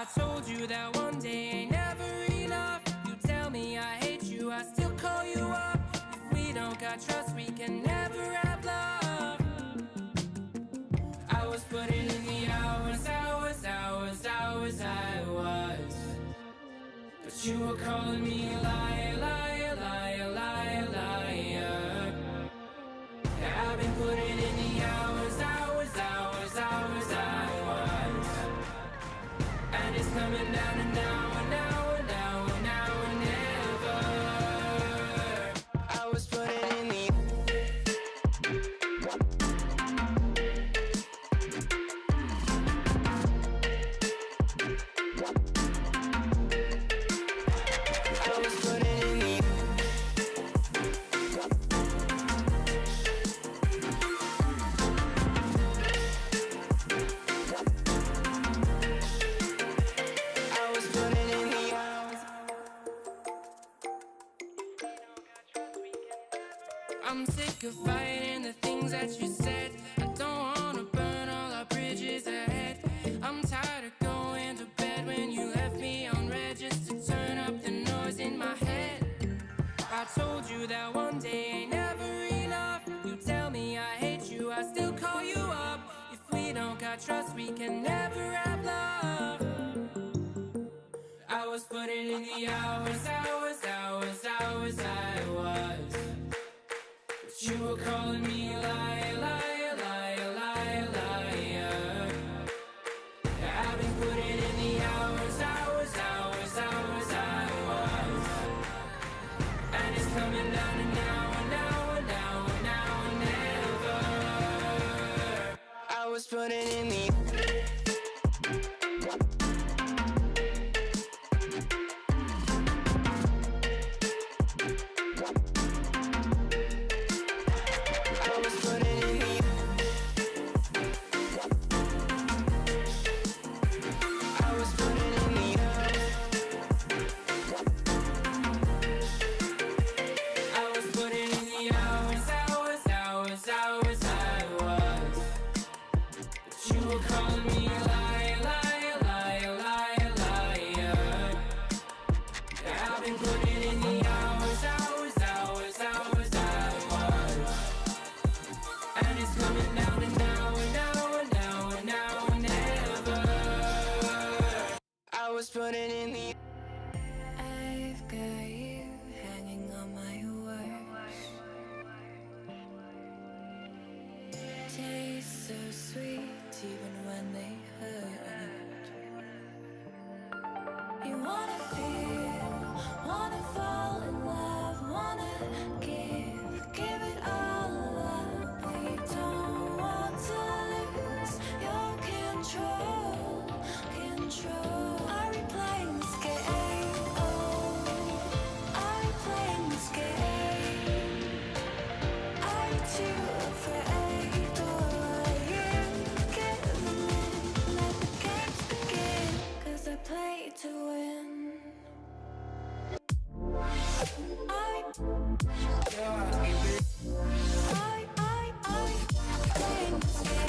I told you that one day ain't never enough. You tell me I hate you, I still call you up. If we don't got trust, we can never have love. I was putting in the hours, I was. But you were calling me a liar, liar, liar, liar, liar. I've been putting in the hours, I was. And it's coming down to now and now and now and now and never. I was putting in the I'm sick of fighting the things that you said. I don't wanna burn all our bridges ahead. I'm tired of going to bed when you left me on red just to turn up the noise in my head. I told you that one day ain't never enough. You tell me I hate you, I still call you up. If we don't got trust, we can never have love. I was putting in the hours, I was. You were calling me a liar, liar, liar, liar, liar. I've been putting in the hours, I was. And it's coming down to now and now and now and now and never. I was putting in the putting in the I've got you hanging on my words. Taste so sweet even when they hurt. You wanna feel, wanna fall in love, wanna give it all up. But you don't want to lose your control. Are we playing this game? Oh, are we playing this game? Are you too afraid, or are you giving in? Let the games begin, 'cause I play to win. Are we playing this game?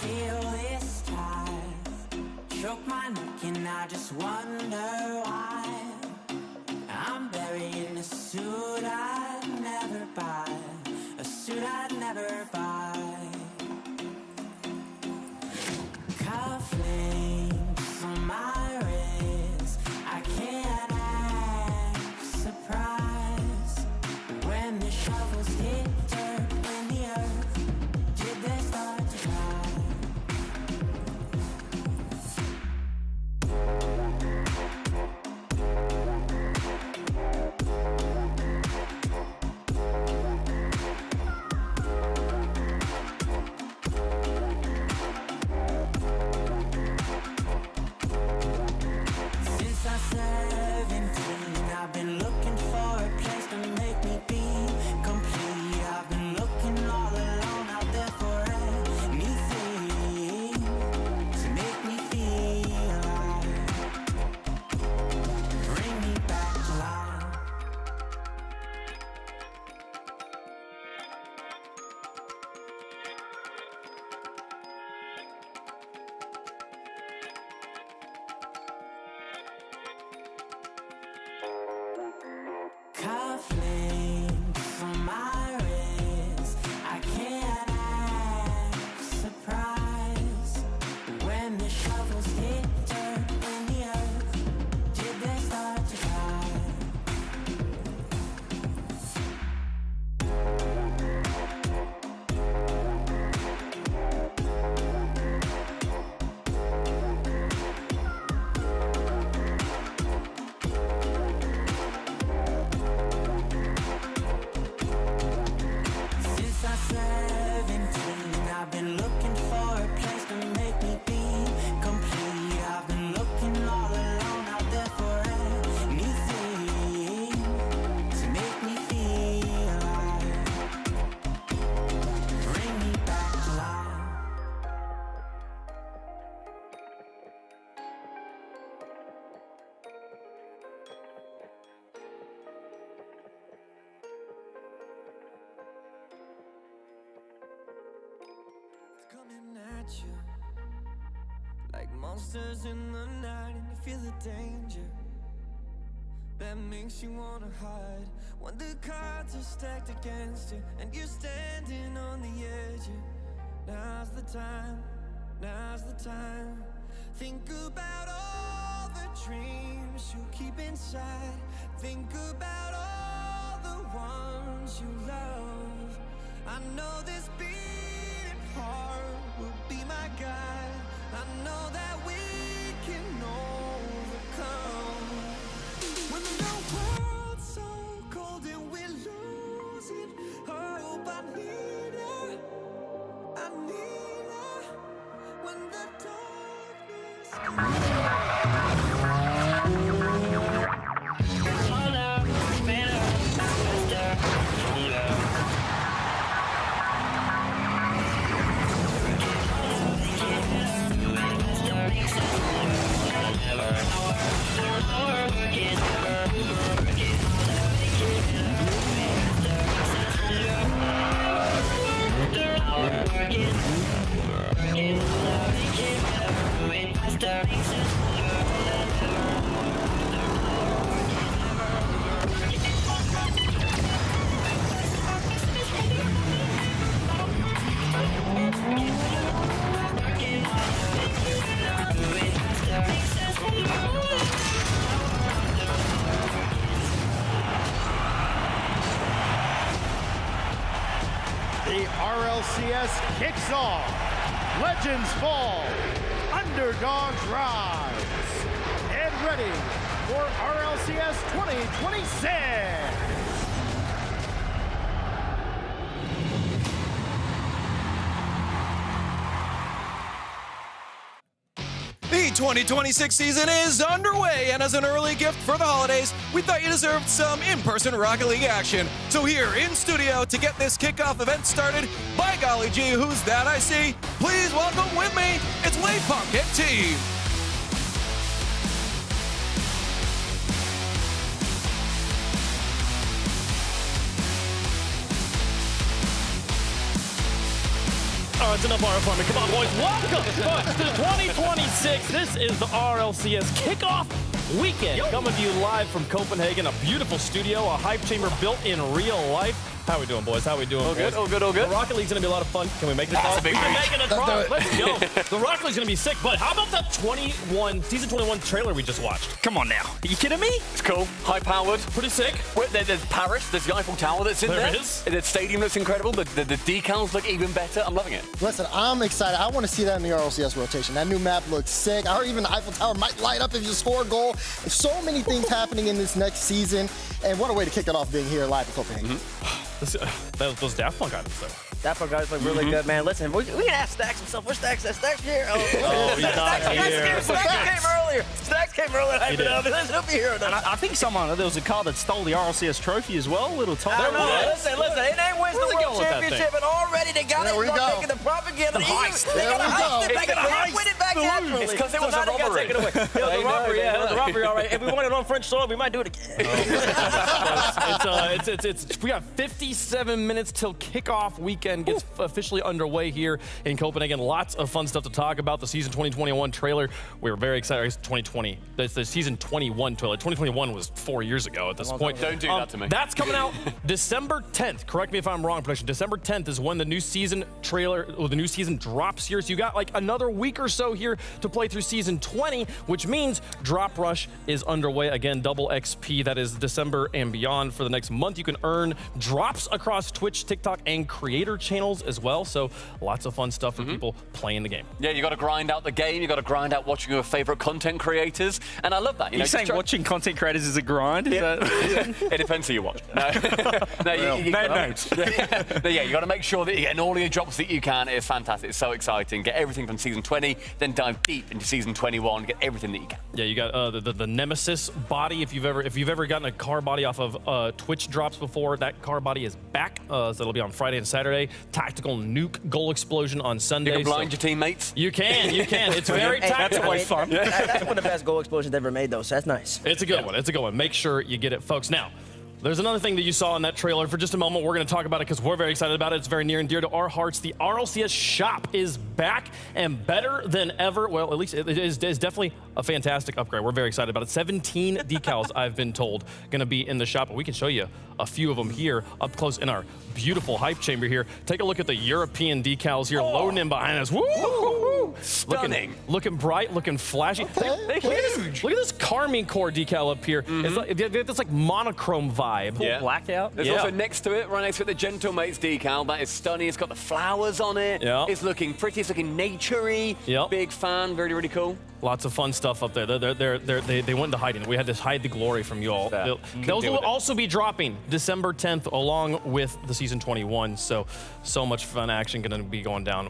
feel this tide choke my neck and I just wonder why I'm buried in a suit I'd never buy, a suit I'd never buy. Cufflinks on my wrist, I can't act surprised when the shovels hit dirt in the earth. Did they start to cry? Since I'm 17, I've been looking for a place to make me be complete. I've been looking all alone out there for anything to make me feel alive. Bring me back to life. Cufflinks on my wrist, I can't act surprised when the shovels hit dirt in the earth. Did they start to cry? Since I'm 17, I've been looking for a place to make me be complete. I've been looking all alone out there for anything to make me feel alive. Bring me back to life. Coming at you like monsters in the night, and you feel the danger that makes you wanna hide. When the cards are stacked against you and you're standing on the edge, now's the time, now's the time. Think about all the dreams you keep inside. Think about all the ones you love. I know this beating heart will be my guide. I know that we can overcome. When the world's so cold and we're losing hope, I need her, I need her. When the darkness The RLCS kicks off. Legends fall. Underdogs rise. Get ready for RLCS 2026. The 2026 season is underway, and as an early gift for the holidays, we thought you deserved some in-person Rocket League action. So here in studio to get this kickoff event started, by golly gee, who's that I see? Please welcome with me, it's Wade Punk and team. it's enough RL for me. Come on, boys. Welcome to 2026. This is the RLCS kickoff weekend. Coming to you live from Copenhagen, a beautiful studio, a hype chamber built in real life. How we doing, boys? How we doing, All good, boys? all good, all good. The Rocket League's going to be a lot of fun. Can we make it a That's talk? a big We can week. make it a talk. Let's go. The Rocket League's going to be sick, but how about that season 21 trailer we just watched? Come on now. Are you kidding me? It's cool. High-powered. Pretty sick. Wait, there's Paris. There's the Eiffel Tower that's in there. There is. The stadium looks incredible. The decals look even better. I'm loving it. Listen, I'm excited. I want to see that in the RLCS rotation. That new map looks sick. I heard even the Eiffel Tower might light up if you score a goal. There's so many things happening in this next season, and what a way to kick it off being here live in Copenhagen. Those Daft Punk items, though. That part guys look really good, man. Listen, we can ask Stacks himself. Where's Stacks? Stacks here. he's not here. Stacks came earlier. Stacks came earlier. He did. He'll be here. And I think there was a car that stole the RLCS trophy as well. Little Tom. Listen. His name wins the Where's it going World with that Championship, and already they got There it. we go. Making the propaganda. The heist. They There got to we heist go. it back. They can't win it back naturally. It's because it was now a they gotta robbery. take it away. It was a robbery, yeah. It was a robbery, all right. If we won it on French soil, we might do it again. We got 57 minutes till kickoff weekend gets officially underway here in Copenhagen. Lots of fun stuff to talk about. The season 2021 trailer, we were very excited. 2020, the season 21 trailer. 2021 was 4 years ago at this point. Don't do that to me. That's coming out December 10th. Correct me if I'm wrong, production. December 10th is when the new season trailer, or the new season drops here. So you got like another week or so here to play through season 20, which means Drop Rush is underway. Again, double XP. That is December and beyond for the next month. You can earn drops across Twitch, TikTok, and creator channels as well. So lots of fun stuff for people playing the game. Yeah, you got to grind out the game. You got to grind out watching your favorite content creators, and I love that. You're saying watching content creators is a grind? Is that... It depends who you watch. Yeah, you got to make sure that you're getting all your drops that you can. It's fantastic. It's so exciting. Get everything from season 20, then dive deep into season 21. Get everything that you can. Yeah, you got the Nemesis body. If you've ever gotten a car body off of Twitch drops before, that car body is back. So it'll be on Friday and Saturday. Tactical nuke goal explosion on Sunday. You can blind your teammates. You can. It's very tactical. That's always fun. That's one of the best goal explosions ever made, though, so that's nice. It's a good one. It's a good one. Make sure you get it, folks. Now, there's another thing that you saw in that trailer. For just a moment, we're going to talk about it because we're very excited about it. It's very near and dear to our hearts. The RLCS shop is back and better than ever. Well, at least it is definitely a fantastic upgrade. We're very excited about it. 17 decals, I've been told, going to be in the shop. We can show you a few of them here up close in our beautiful hype chamber here. Take a look at the European decals here loading in behind us. Woo! Stunning. Looking bright, looking flashy. They're huge. Look at this Carmine Core decal up here. It's like, they have this like monochrome vibe. Yeah. Blackout. There's also next to it, right next to it, the Gentle Mates decal. That is stunning. It's got the flowers on it. Yeah. It's looking pretty. It's looking naturey. Yep. Big fan. Really, really cool. Lots of fun stuff up there. They went into hiding. We had to hide the glory from you all. Yeah. Those will also be dropping December 10th along with the season 21. So much fun action going to be going down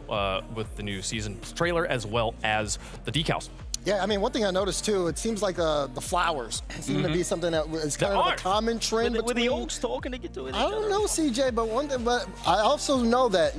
with the new season trailer as well as the decals. Yeah, I mean, one thing I noticed too, it seems like the flowers seem to be something that is kind of a common trend. Were the orcs talking to get to it? I don't know, CJ, but I also know that,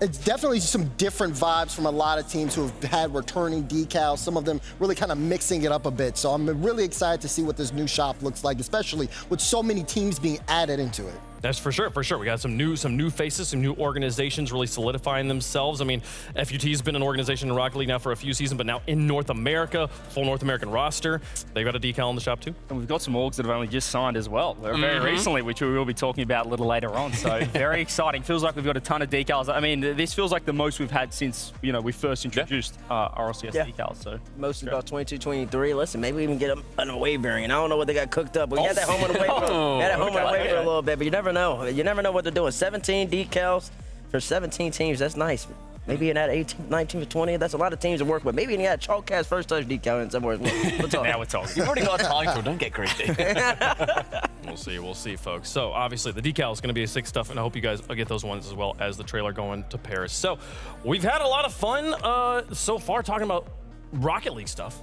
it's definitely some different vibes from a lot of teams who have had returning decals, some of them really kind of mixing it up a bit. So I'm really excited to see what this new shop looks like, especially with so many teams being added into it. That's for sure. We got some new faces, some new organizations really solidifying themselves. I mean, FUT's been an organization in Rocket League now for a few seasons, but now in North America, full North American roster. They've got a decal in the shop too. And we've got some orgs that have only just signed as well, very recently, which we will be talking about a little later on. So very exciting. Feels like we've got a ton of decals. I mean, this feels like the most we've had since we first introduced RLCS decals. So most is about 22, 23. Listen, maybe we even get an away variant. I don't know what they got cooked up. We had that home and away for a little bit, but you never know. You never know what they're doing. 17 decals for 17 teams. That's nice. Maybe in that 18, 19 to 20. That's a lot of teams to work with. Maybe you got Chalkcast first touch decal in somewhere. We're talking. Now we're talking. You've already got a title. Don't get greedy. We'll see, folks. So obviously the decal is going to be a sick stuff, and I hope you guys get those ones as well as the trailer going to Paris. So we've had a lot of fun so far talking about Rocket League stuff.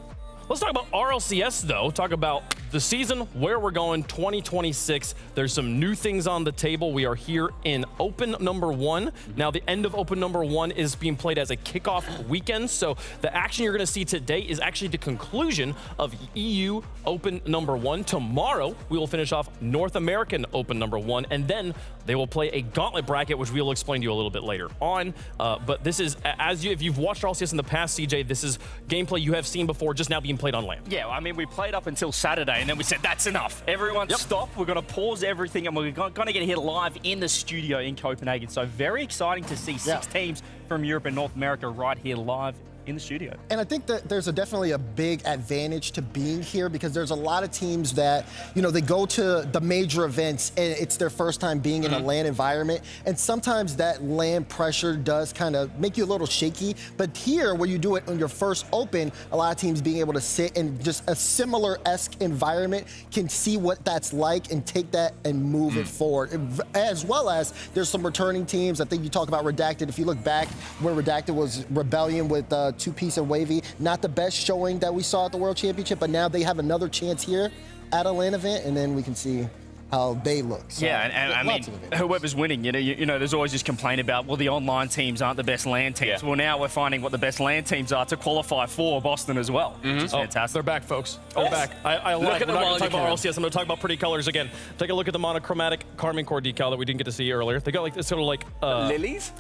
Let's talk about RLCS though. Talk about the season, where we're going, 2026. There's some new things on the table. We are here in Open number 1. Now, the end of Open number 1 is being played as a kickoff weekend. So the action you're going to see today is actually the conclusion of EU Open number 1. Tomorrow, we will finish off North American Open number 1, and then they will play a gauntlet bracket, which we will explain to you a little bit later on. But this is, if you've watched RLCS in the past, CJ, this is gameplay you have seen before, just now being played on land. Yeah, I mean, we played up until Saturday, and then we said, that's enough. Everyone stop. We're going to pause everything, and we're going to get here live in the studio in Copenhagen. So very exciting to see 6 teams from Europe and North America right here live in the studio. And I think that there's definitely a big advantage to being here because there's a lot of teams that, they go to the major events and it's their first time being in a LAN environment. And sometimes that LAN pressure does kind of make you a little shaky. But here, where you do it on your first Open, a lot of teams being able to sit in just a similar-esque environment can see what that's like and take that and move it forward. As well as there's some returning teams. I think you talk about Redacted. If you look back where Redacted was Rebellion with Two-Piece and Wavy, not the best showing that we saw at the World Championship, but now they have another chance here at a LAN event, and then we can see how they look. So, yeah, and I mean, whoever's winning, there's always this complaint about, well, the online teams aren't the best LAN teams. Yeah. Well, now we're finding what the best LAN teams are to qualify for Boston as well, which is fantastic. They're back, folks. They're back. I lied. We're not going to talk about RLCS. I'm going to talk about pretty colors again. Take a look at the monochromatic Carmine Core decal that we didn't get to see earlier. They got like it's sort of like lilies,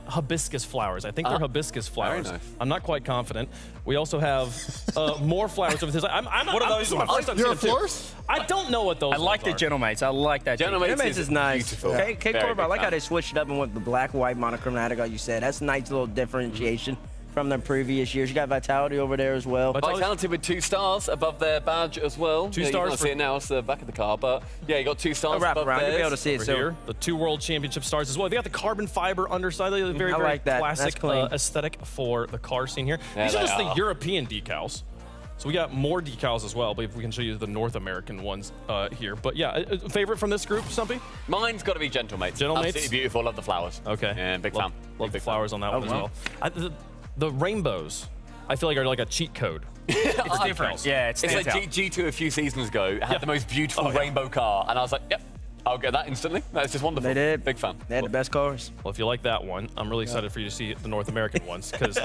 hibiscus flowers. I think they're hibiscus flowers. Nice. I'm not quite confident. We also have more flowers. What are those ones? You're a florist? I don't know what those I like the Genomates. I like that. Genomates is nice. Beautiful. K-Corp, I like how they switched it up and went the black, white, monochromatic, like you said. That's a nice little differentiation from the previous years. You got Vitality over there as well. Vitality with 2 stars above their badge as well. 2 stars. You can't see it now, it's the back of the car, but yeah, you got 2 stars above around. You'll be able to see it. Over here, the 2 World Championship stars as well. They got the carbon fiber underside. They very, I like that. classic aesthetic for the car scene here. Yeah, these are just the European decals. So we got more decals as well, but if we can show you the North American ones here. But yeah, favorite from this group, Stumpy? Mine's got to be Gentlemates. Gentlemaids? Absolutely beautiful. Love the flowers. Okay. Yeah, big fan. Love the big flowers on that one as well. The rainbows, I feel like, are like a cheat code. It's different. Yeah, it's like G2 a few seasons ago had the most beautiful rainbow car, and I was like, yep, I'll get that instantly. That's just wonderful. They did. Big fan. They had the best cars. Well, if you like that one, I'm really excited for you to see the North American ones because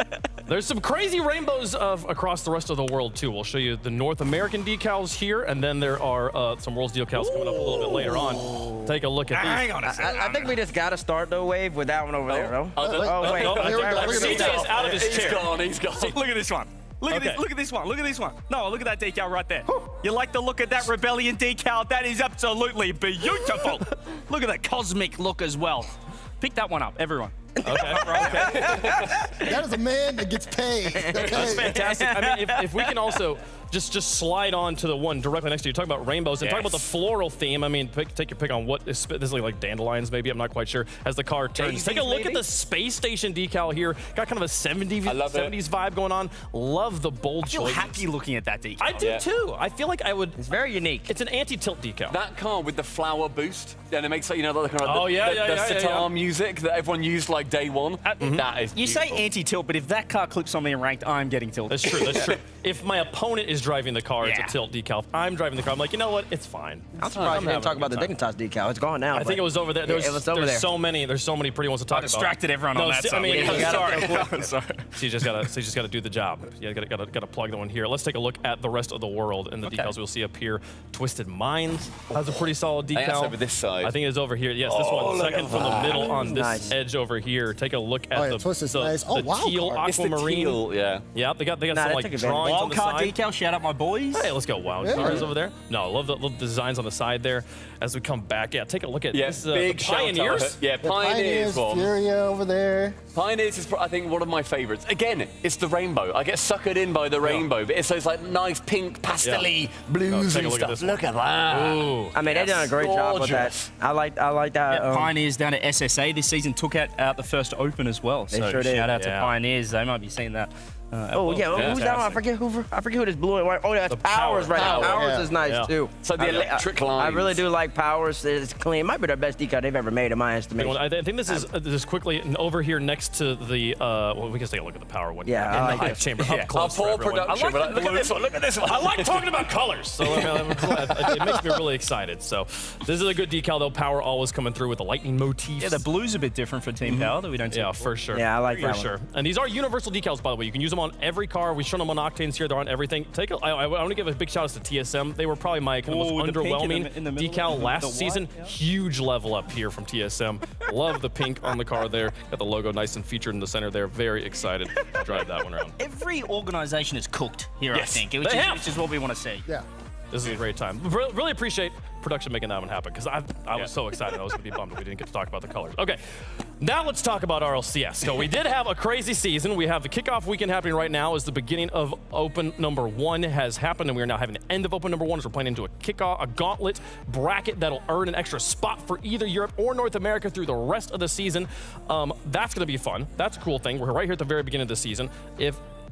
there's some crazy rainbows across the rest of the world too. We'll show you the North American decals here, and then there are some World's decals coming up a little bit later on. Take a look at these. Hang on a second. I think we just got to start the wave with that one over there, though. Oh, wait. Here we go. CJ is out of his chair. He's gone. Look at this one. Look at this one. Look at this one. No, look at that decal right there. You like the look at that Rebellion decal? That is absolutely beautiful. Look at that cosmic look as well. Pick that one up, everyone. Okay. That is a man that gets paid. Okay? That's fantastic. I mean, if we can also just slide on to the one directly next to you, talk about rainbows and talk about the floral theme. I mean, take your pick on what is this is like dandelions, maybe. I'm not quite sure. As the car turns, Daisies, take a look maybe? at the space station decal here. Got kind of a 70s it. vibe going on. Love the bold I feel choices. happy looking at that decal. I do too. I feel like I would. It's very unique. It's an anti-tilt decal. That car with the flower boost, and it makes like, the kind of the sitar music that everyone used like day one. That is You beautiful. say anti-tilt, but if that car clips on me in ranked, I'm getting tilted. That's true. That's true. If my opponent is driving the car, it's a tilt decal. If I'm driving the car, I'm like, you know what? It's fine. I'm surprised you didn't talk about the Dignitas decal. It's gone now. I think it was over there. It was over there. There's so many pretty ones to talk about. Distracted everyone on that. I mean, sorry. So you just gotta do the job. You gotta plug the one here. Let's take a look at the rest of the world and the decals we'll see up here. Twisted Minds has a pretty solid decal. That's over this side. I think it's over here. Yes, this one second from the middle on this edge over here. Take a look at the Twisted's nice. the teal It's the aquamarine. teal, yeah. Yeah, they got some like took advantage. drawings on Wild the card side. decal. Shout out my boys. Hey, let's go wild cars over there. No, love the designs on the side there. As we come back, take a look at this. Big the shout out. Pioneers. Yeah, Pioneers one. Furia over there. Pioneers is, I think, one of my favorites. Again, it's the rainbow. I get suckered in by the rainbow, but it's those like nice pink, pastel-y blues take a and look at stuff. this Look at that. Ooh. I mean, they done a great job with that. Gorgeous. I like that. Pioneers down at SSA this season took out the first Open as well. So sure did. shout out to Pioneers. They might be seeing that Oh yeah, who's that one? I forget who this blue and white. Oh, that's The Powers right now. Power. Powers is nice too. So the electric lines. I really do like Powers. It's clean. Might be the best decal they've ever made in my estimation. I think this is quickly and over here next to the. Well, we can take a look at the power one. Yeah, in I the like hype it. chamber Yeah. up close. Our poor for everyone. production. Look at this one. Look at this one. I like talking about colors, so it makes me really excited. So this is a good decal, though. Power always coming through with the lightning motifs. Yeah, the blue's a bit different for Team Power that we don't see. Yeah, before. for sure. Yeah, I like for that one. sure. And these are universal decals, by the way. You can use them on every car. We've shown them on Octanes here. They're on everything. I want to give a big shout out to TSM. They were probably my kind of most Ooh, the pink underwhelming in the middle, decal the last white, season. yeah. Huge level up here from TSM. Love the pink on the car there. Got the logo nice and featured in the center there. Very excited to drive that one around. Every organization is cooked here, Yes, I think, they which have. is what we want to see. Yeah. This is a great time. Really appreciate production making that one happen because I was so excited. I was going to be bummed that we didn't get to talk about the colors. Okay, now let's talk about RLCS. So we did have a crazy season. We have the kickoff weekend happening right now as the beginning of Open number 1 has happened, and we are now having the end of Open number 1 as we're playing into a gauntlet bracket that'll earn an extra spot for either Europe or North America through the rest of the season. That's going to be fun. That's a cool thing. We're right here at the very beginning of the season.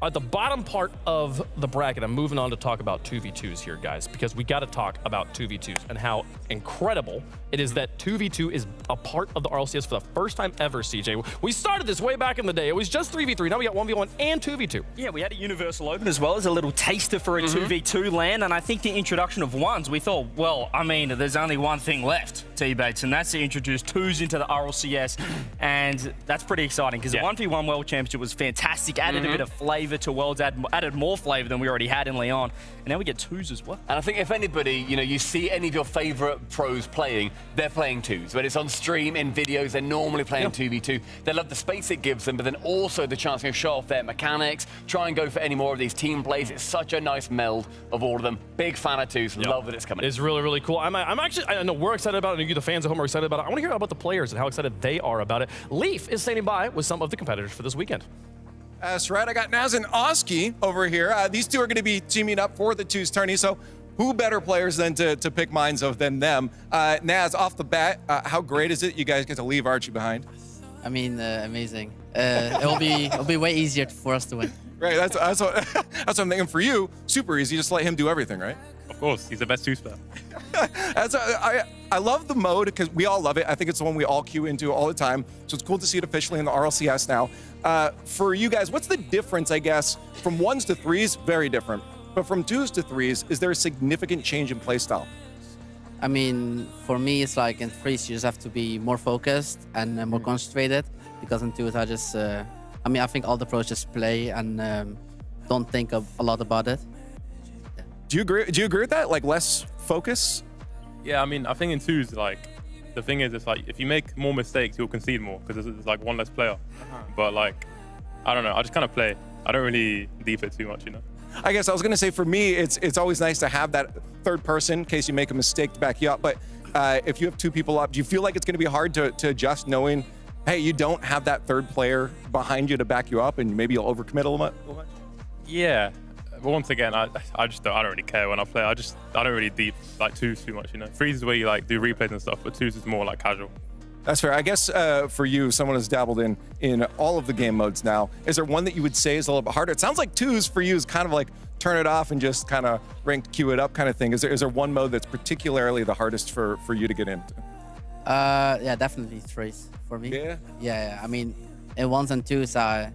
At the bottom part of the bracket, I'm moving on to talk about 2v2s here, guys, because we got to talk about 2v2s and how incredible it is that 2v2 is a part of the RLCS for the first time ever, CJ. We started this way back in the day. It was just 3v3. Now we got 1v1 and 2v2. Yeah, we had a Universal Open as well as a little taster for a 2v2 land, and I think the introduction of ones, we thought, well, I mean, there's only one thing left, T-Bates, and that's to introduce twos into the RLCS, and that's pretty exciting because the 1v1 World Championship was fantastic, added a bit of flavor to Worlds, added more flavor than we already had in Leon, and now we get twos as well. And I think if anybody, you see any of your favorite pros playing, they're playing twos. When it's on stream, in videos, they're normally playing 2v2. They love the space it gives them, but then also the chance to show off their mechanics, try and go for any more of these team plays. It's such a nice meld of all of them. Big fan of twos. Love that it's coming. It's really, really cool. I'm actually, I know we're excited about it, and you, the fans at home, are excited about it. I want to hear about the players and how excited they are about it. Leaf is standing by with some of the competitors for this weekend. That's right. I got Naz and Oski over here. These two are going to be teaming up for the twos tourney. So who better players than to pick minds of than them? Naz, off the bat, how great is it you guys get to leave Archie behind? I mean, amazing. It'll be way easier for us to win. Right. That's what I'm thinking. For you, super easy. Just let him do everything, right? Of course, he's the best twos player. I love the mode because we all love it. I think it's the one we all queue into all the time. So it's cool to see it officially in the RLCS now. For you guys, what's the difference, I guess, from 1s to 3s? Very different. But from 2s to 3s, is there a significant change in playstyle? I mean, for me, it's like in threes, you just have to be more focused and more concentrated. Because in twos, I think all the pros just play and don't think a lot about it. Do you agree with that? Like less focus? Yeah, I mean, I think in twos, like, the thing is, it's like, if you make more mistakes, you'll concede more because there's like one less player. But like, I don't know, I just kind of play. I don't really deep it too much, I guess I was going to say for me, it's always nice to have that third person in case you make a mistake to back you up. But if you have two people up, do you feel like it's going to be hard to adjust knowing, hey, you don't have that third player behind you to back you up and maybe you'll overcommit a little much? Yeah. But once again, I don't really care when I play. I don't really deep like twos too much, Threes is where you like do replays and stuff, but twos is more like casual. That's fair. I guess for you, someone who's dabbled in all of the game modes now, is there one that you would say is a little bit harder? It sounds like twos for you is kind of like turn it off and just kind of rank queue it up kind of thing. Is there one mode that's particularly the hardest for you to get into? Yeah, definitely threes for me. Yeah. I mean, in 1s and 2s,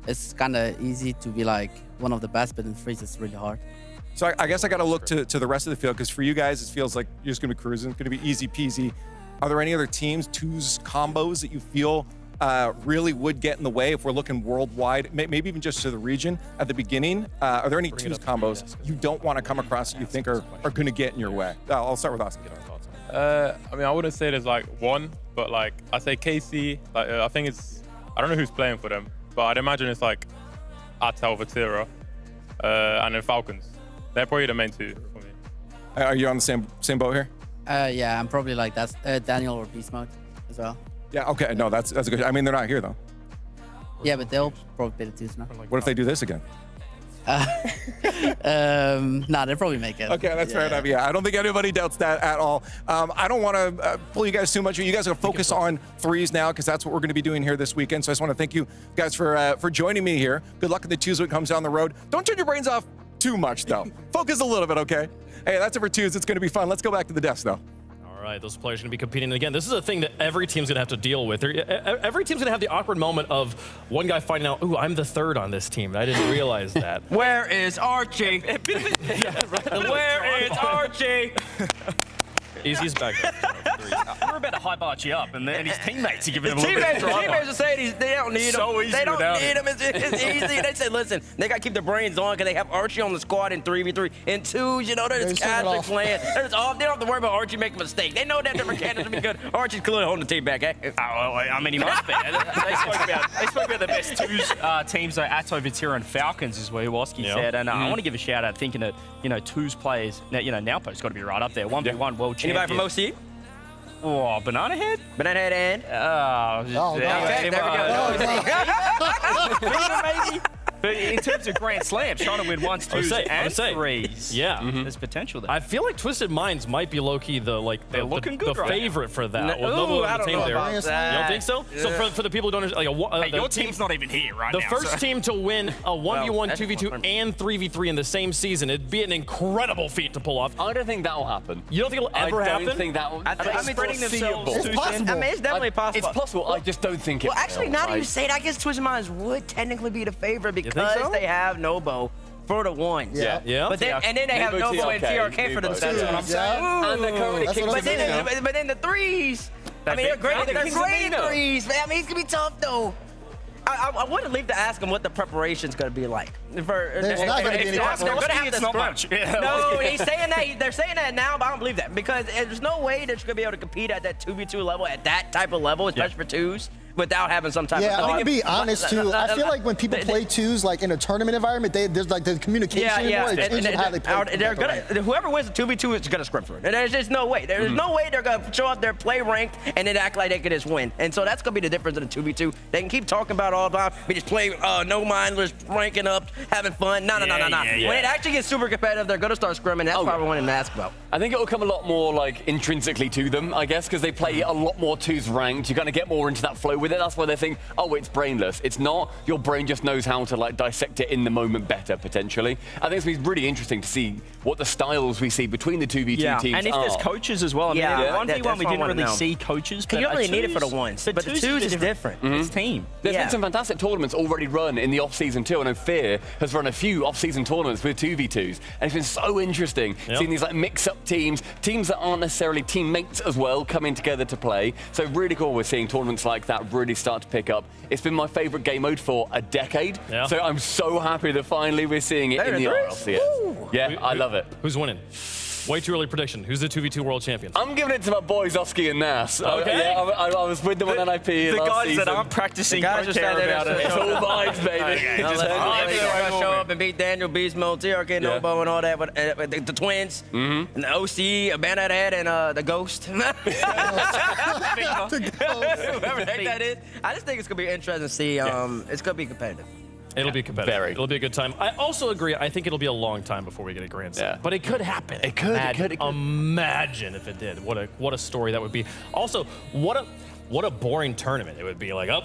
it's kind of easy to be like one of the best, but in threes, it's really hard. So I guess I got to look to the rest of the field because for you guys, it feels like you're just going to be cruising. It's going to be easy peasy. Are there any other teams, twos combos that you feel really would get in the way if we're looking worldwide, maybe even just to the region at the beginning? Are there any twos combos you don't want to come across that you think are going to get in your way? I'll start with Austin. I mean, I wouldn't say there's like one, but like I say KC, like I think I don't know who's playing for them, but I'd imagine it's like Atal, Vatira, and then Falcons. They're probably the main two for me. Are you on the same boat here? Yeah, I'm probably like that's Daniel or Beast Mode as well. Yeah, okay. No, that's a good. I mean, they're not here though. Yeah, but they'll probably play the twos now. What if they do this again? Nah, they'll probably make it. Okay, that's fair enough. Yeah, I don't think anybody doubts that at all. I don't want to pull you guys too much. You guys are focused on threes now because that's what we're going to be doing here this weekend. So I just want to thank you guys for joining me here. Good luck in the twos when it comes down the road. Don't turn your brains off too much, though. Focus a little bit, okay? Hey, that's it for twos. It's going to be fun. Let's go back to the desk, though. All right, those players are going to be competing. And again, this is a thing that every team's going to have to deal with. Every team's going to have the awkward moment of one guy finding out, ooh, I'm the third on this team. I didn't realize that. Where is Archie? Where is Archie? He's back there. We're about to hype Archie up, and his teammates are giving him a little Teammates, bit of drama. teammates are saying they don't need So him. easy They don't without need him. him. It's easy. They say, listen, they got to keep their brains on because they have Archie on the squad in 3v3. In twos, you know, they're just They set it casually off. playing. They're just off. They don't have to worry about Archie making a mistake. They know that their mechanics will be good. Archie's clearly holding the team back, eh? I mean, he must be. They spoke about the best twos teams, though, Atto, Vatira, and Falcons, is what Iwaski said. And I want to give a shout out thinking that, twos players, Nalpo's got to be right up there. 1v1 world champion. Anybody from OC? Oh, Banana Head? Banana Head and? Okay, there we go. Maybe. But in terms of Grand Slams, trying to win ones, twos, and threes, there's potential there. I feel like Twisted Minds might be low-key the looking good right favorite for that. No, With no I don't team know there. about that. You don't think so? So for the people who don't understand, Hey, your team's not even here right the now. first team to win a 1v1, that's 2v2, fun. and 3v3 in the same season, it'd be an incredible feat to pull off. I don't think that'll happen. You don't think it'll ever I happen? don't think that will. I mean, spreading themselves It's too possible. I mean, it's definitely possible. It's possible. I just don't think it. Well, actually, will. now that you say it, I guess Twisted Minds would technically be the favorite because so? they have Nobo for the ones. Yeah. Yeah. But then, and then they have Nubo, Nobo and TRK, TRK for the Nubo. twos. That's what I'm saying. And they're currently That's what kicking I'm saying. But then the threes. I mean, they're great. They're They're Kings great in Amino. threes. Man, I mean, it's gonna be tough though. I want to leave to ask them what the preparation's gonna be like. There's not gonna be any They're gonna preparation. have It's to not scrum. much. Yeah. No, he's saying that. They're saying that now, but I don't believe that because there's no way that you're gonna be able to compete at that 2v2 level, at that type of level, especially for twos, without having some type Yeah, of. I'm gonna be honest too. I feel like when people play twos, like in a tournament environment, there's like the communication. More. It changes how they play. They're gonna, whoever wins the 2v2 is gonna scrim for it. And there's just no way. There's no way they're gonna show up their play ranked and then act like they could just win. And so that's gonna be the difference in the 2v2. They can keep talking about all the time. We just play no mindless, ranking up, having fun. No. Yeah. When it actually gets super competitive, they're gonna start scrimming. That's why we're winning basketball. I think it will come a lot more like intrinsically to them, I guess, because they play a lot more twos ranked. You're going to get more into that flow with it. That's why they think, oh, it's brainless. It's not. Your brain just knows how to like dissect it in the moment better, potentially. I think it's going to be really interesting to see what the styles we see between the 2v2 teams And if are. there's coaches as well. I mean, Yeah. in 1v1 That's we what I didn't wanna really know. see coaches. You but don't really at need it for the twos- ones, but the twos is different. It's team. There's Yeah. been some fantastic tournaments already run in the off-season too. I know Fear has run a few off-season tournaments with 2v2s, and it's been so interesting seeing these like mix-up teams that aren't necessarily teammates as well, coming together to play. So really cool we're seeing tournaments like that really start to pick up. It's been my favorite game mode for a decade, so I'm so happy that finally we're seeing it in the RLCS. Yeah, I love it. Who's winning? Way too early prediction. Who's the 2v2 world champion? I'm giving it to my boys Oski and Nas. Okay. I was with them on NIP The last guys season. that aren't practicing The guys don't just care sat there about and it. It's all vibes, baby. Now Just let's head go. right Show over. up and beat Daniel, Beast Mode, TRK, Nobo, and all that. But the twins, and the OC, a Bandit Head, and the Ghost. Whoever the heck that is. I just think it's gonna be interesting to see. It's gonna be competitive. It'll be competitive. Very. It'll be a good time. I also agree. I think it'll be a long time before we get a Grand Slam. Yeah. But it could happen. It could. Imagine if it did. What a story that would be. Also, what a boring tournament it would be. Like, your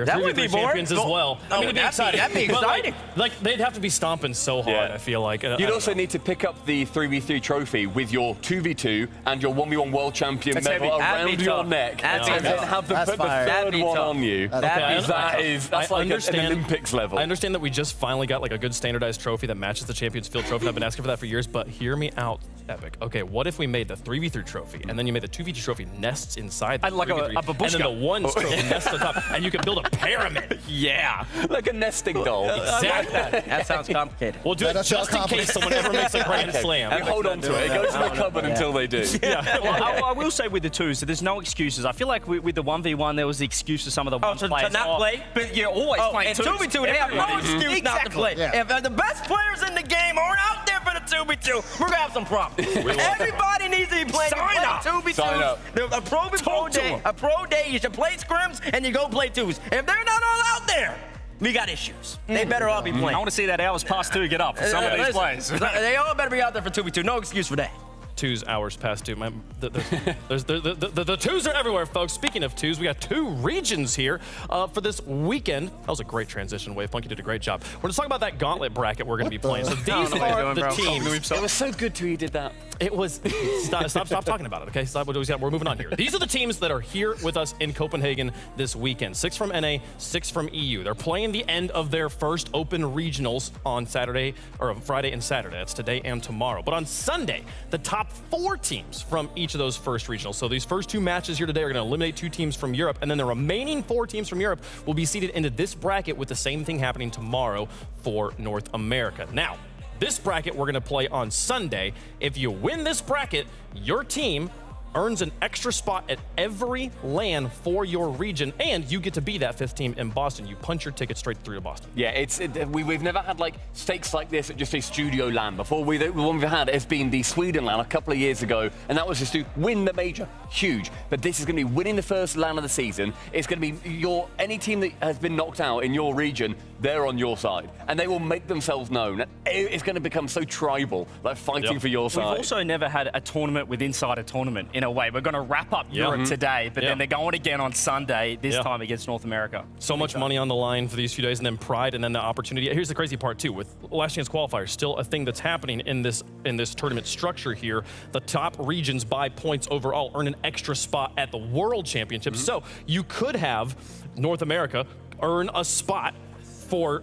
That would 3v3 be boring. champions as well. No, it'd be exciting. that'd be But, exciting. like they'd have to be stomping so hard, I feel like. You'd also need to pick up the 3v3 trophy with your 2v2 and your 1v1 world champion That's medal heavy. That'd around be your tough. neck. That'd be And then tough. have them That's put the fire. That'd third be one tough. on you. That'd be That's I like an understand- Olympics level. I understand that we just finally got like a good standardized trophy that matches the Champions Field trophy. I've been asking for that for years, but hear me out, Epic. Okay, what if we made the 3v3 trophy and then you made the 2v2 trophy nests inside the Like a 3v3, and babushka. then the ones trophy nests on top, and you can build a pyramid. Yeah. Like a nesting doll. Exactly. That sounds complicated. We'll do it That's just in how case someone ever makes a Grand Slam. You hold on to it. It goes in the cupboard until they do. Well, I will say with the twos, that there's no excuses. I feel like with the 1v1, there was the excuse for some of the ones to players. not play? But you're always playing and twos. 2v2, they have no Everybody. excuse not to play. Yeah. If the best players in the game aren't out there for the 2v2, we're gonna have some problems. Everybody needs to be playing. Sign up. 2v2s. Sign up. A pro Talk to day. 'em. A pro day. You should play scrims and you go play twos. If they're not all out there, we got issues. They better all be playing. I want to see that hours past 2 get up for some of these plays. They all better be out there for 2v2. No excuse for that. 2's hours past 2. The 2s are everywhere, folks. Speaking of 2s, we got 2 regions here for this weekend. That was a great transition, Wave. Punk, you did a great job. We're going to talk about that gauntlet bracket we're going to be playing. So these are the teams. It was so good till you did that. It was. Stop talking about it, okay? Stop. We're moving on here. These are the teams that are here with us in Copenhagen this weekend. 6 from NA, 6 from EU. They're playing the end of their first open regionals on Friday and Saturday. That's today and tomorrow. But on Sunday, the top 4 teams from each of those first regionals. So these first 2 matches here today are going to eliminate 2 teams from Europe, and then the remaining 4 teams from Europe will be seeded into this bracket with the same thing happening tomorrow for North America. Now, this bracket we're going to play on Sunday. If you win this bracket, your team earns an extra spot at every LAN for your region, and you get to be that 5th team in Boston. You punch your ticket straight through to Boston. Yeah, we've never had like stakes like this at just a studio LAN before. The one we've had has been the Sweden LAN a couple of years ago, and that was just to win the major. Huge. But this is going to be winning the first LAN of the season. It's going to be any team that has been knocked out in your region, they're on your side, and they will make themselves known. It's going to become so tribal, like fighting for your side. We've also never had a tournament with inside a tournament in a way. We're going to wrap up Europe today, but then they're going again on Sunday, this time against North America. So much money on the line for these few days, and then pride, and then the opportunity. Here's the crazy part too, with last chance qualifiers, still a thing that's happening in this tournament structure here. The top regions by points overall earn an extra spot at the World Championships. So you could have North America earn a spot for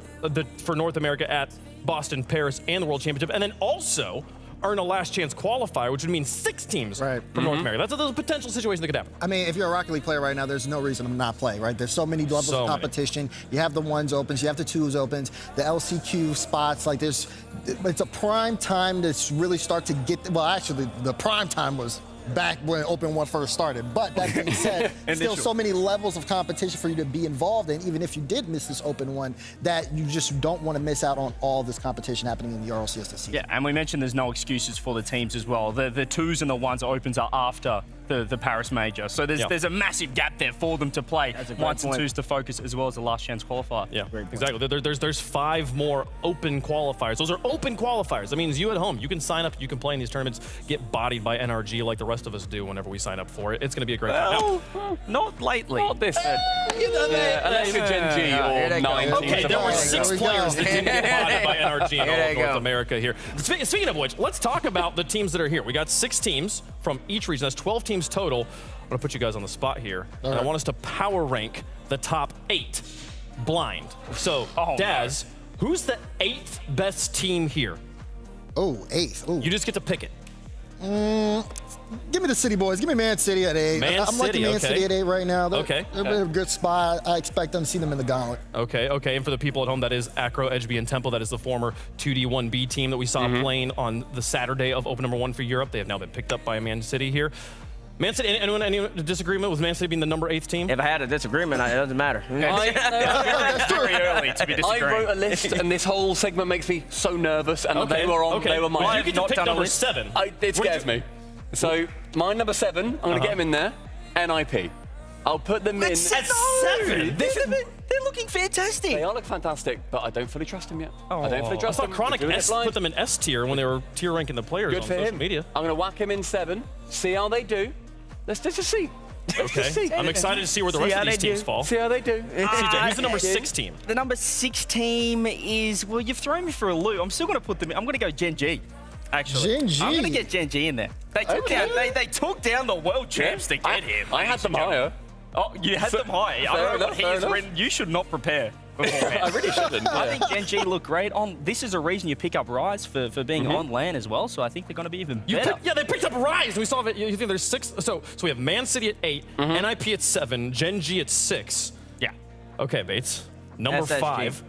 North America at Boston, Paris, and the World Championship, and then also earn a last chance qualifier, which would mean 6 teams from North America. That's a potential situation that could happen. I mean, if you're a Rocket League player right now, there's no reason to not play, right? There's so many levels of competition. You have the 1s opens, you have the 2s opens, the LCQ spots. Like, it's a prime time to really start to get. Well, actually, the prime time was back when Open 1 first started. But that being said, still so many levels of competition for you to be involved in, even if you did miss this Open 1, that you just don't want to miss out on all this competition happening in the RLCS this season. Yeah, and we mentioned there's no excuses for the teams as well. The 2s and the 1s opens are after the Paris Major. So there's a massive gap there for them to play. 1s and 2s to focus, as well as the last chance qualifier. Yeah, exactly. There's 5 more open qualifiers. Those are open qualifiers. That means you at home, you can sign up, you can play in these tournaments, get bodied by NRG like the rest of us do whenever we sign up for it. It's going to be a great time. Not lately. Not this. Unless you're Gen G or 9. Okay, there were 6 players that didn't get bodied by NRG in all of North America here. Speaking of which, let's talk about the teams that are here. We got 6 teams from each region. That's 12 teams total. I'm going to put you guys on the spot here. And I want us to power rank the top 8 blind. So, Daz, who's the 8th best team here? Oh, 8th. Ooh. You just get to pick it. Give me the City Boys. Give me Man City at 8. I'm liking Man City at 8 right now. They're in a good spot. I expect them to see them in the gauntlet. Okay. And for the people at home, that is Acro, Edgeby, and Temple. That is the former 2D1B team that we saw playing on the Saturday of Open number 1 for Europe. They have now been picked up by Man City here. Man City, anyone any disagreement with Man City being the number 8th team? If I had a disagreement, it doesn't matter. That's very early to be disagreeing. I wrote a list, and this whole segment makes me so nervous, and they were on. They were mine. Well, you get to pick number 7. It scares me. So my number 7, I'm going to get him in there. NIP. I'll put them in. At 7. They're looking fantastic. They all look fantastic, but I don't fully trust them yet. I don't fully trust I them. thought Chronic put them in S tier when they were tier ranking the players on social media. I'm going to whack him in 7. See how they do. Let's just see. Okay. I'm excited to see where the rest of these teams fall. See how they do. CJ, who's the number 6 team? The number 6 team is, well, you've thrown me for a loop. I'm still going to put them in. I'm going to go Gen G. Actually, Gen G. I'm going to get Gen G in there. They took down the world champs to get him. I had them higher. Oh, you had them high. I don't know what he has written. You should not prepare beforehand. I really shouldn't. I think Gen G look great. This is a reason you pick up Rise for being on LAN as well, so I think they're going to be even better. They picked up Rise. We saw that. You think there's 6. So we have Man City at 8, NIP at 7, Gen G at 6. Yeah. Okay, Bates. Number SSG. 5.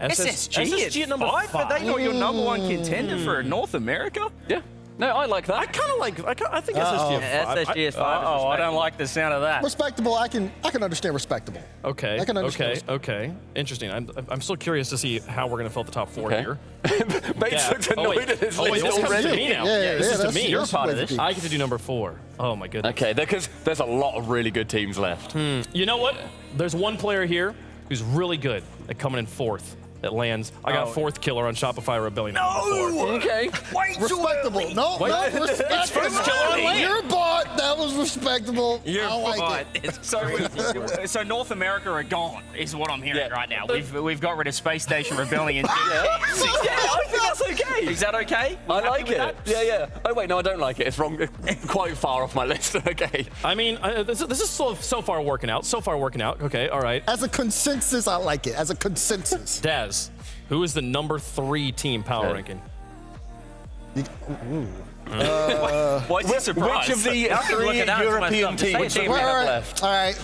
SSG at number 5. Are they not your number 1 contender for North America? Yeah. No, I like that. I kind of like. I think SSG at 5. SSG is 5. Oh, I don't like the sound of that. Respectable. I can understand respectable. Okay. I can understand. Okay. Interesting. I'm still curious to see how we're going to fill the top 4 here. Bates looks annoyed at his list this comes already. to me now. Yeah, this is to me. You're part of this. I get to do number 4. Oh my goodness. Okay, because there's a lot of really good teams left. You know what? There's one player here who's really good at coming in fourth. That lands. I got fourth killer on Shopify Rebellion. Okay. Respectable. No, respectable. It's first killer on land. Your bot, that was respectable. I like it. So North America are gone, is what I'm hearing right now. We've got rid of Space Station Rebellion. I think that's okay. Is that okay? I like it. Yeah. Oh, wait, no, I don't like it. It's wrong. Quite far off my list. Okay. I mean, this is so far working out. Okay, all right. As a consensus, I like it. As a consensus. Daz, who is the number 3 team power ranking? Why is he surprised? Which of the 3 European teams we have left? All right.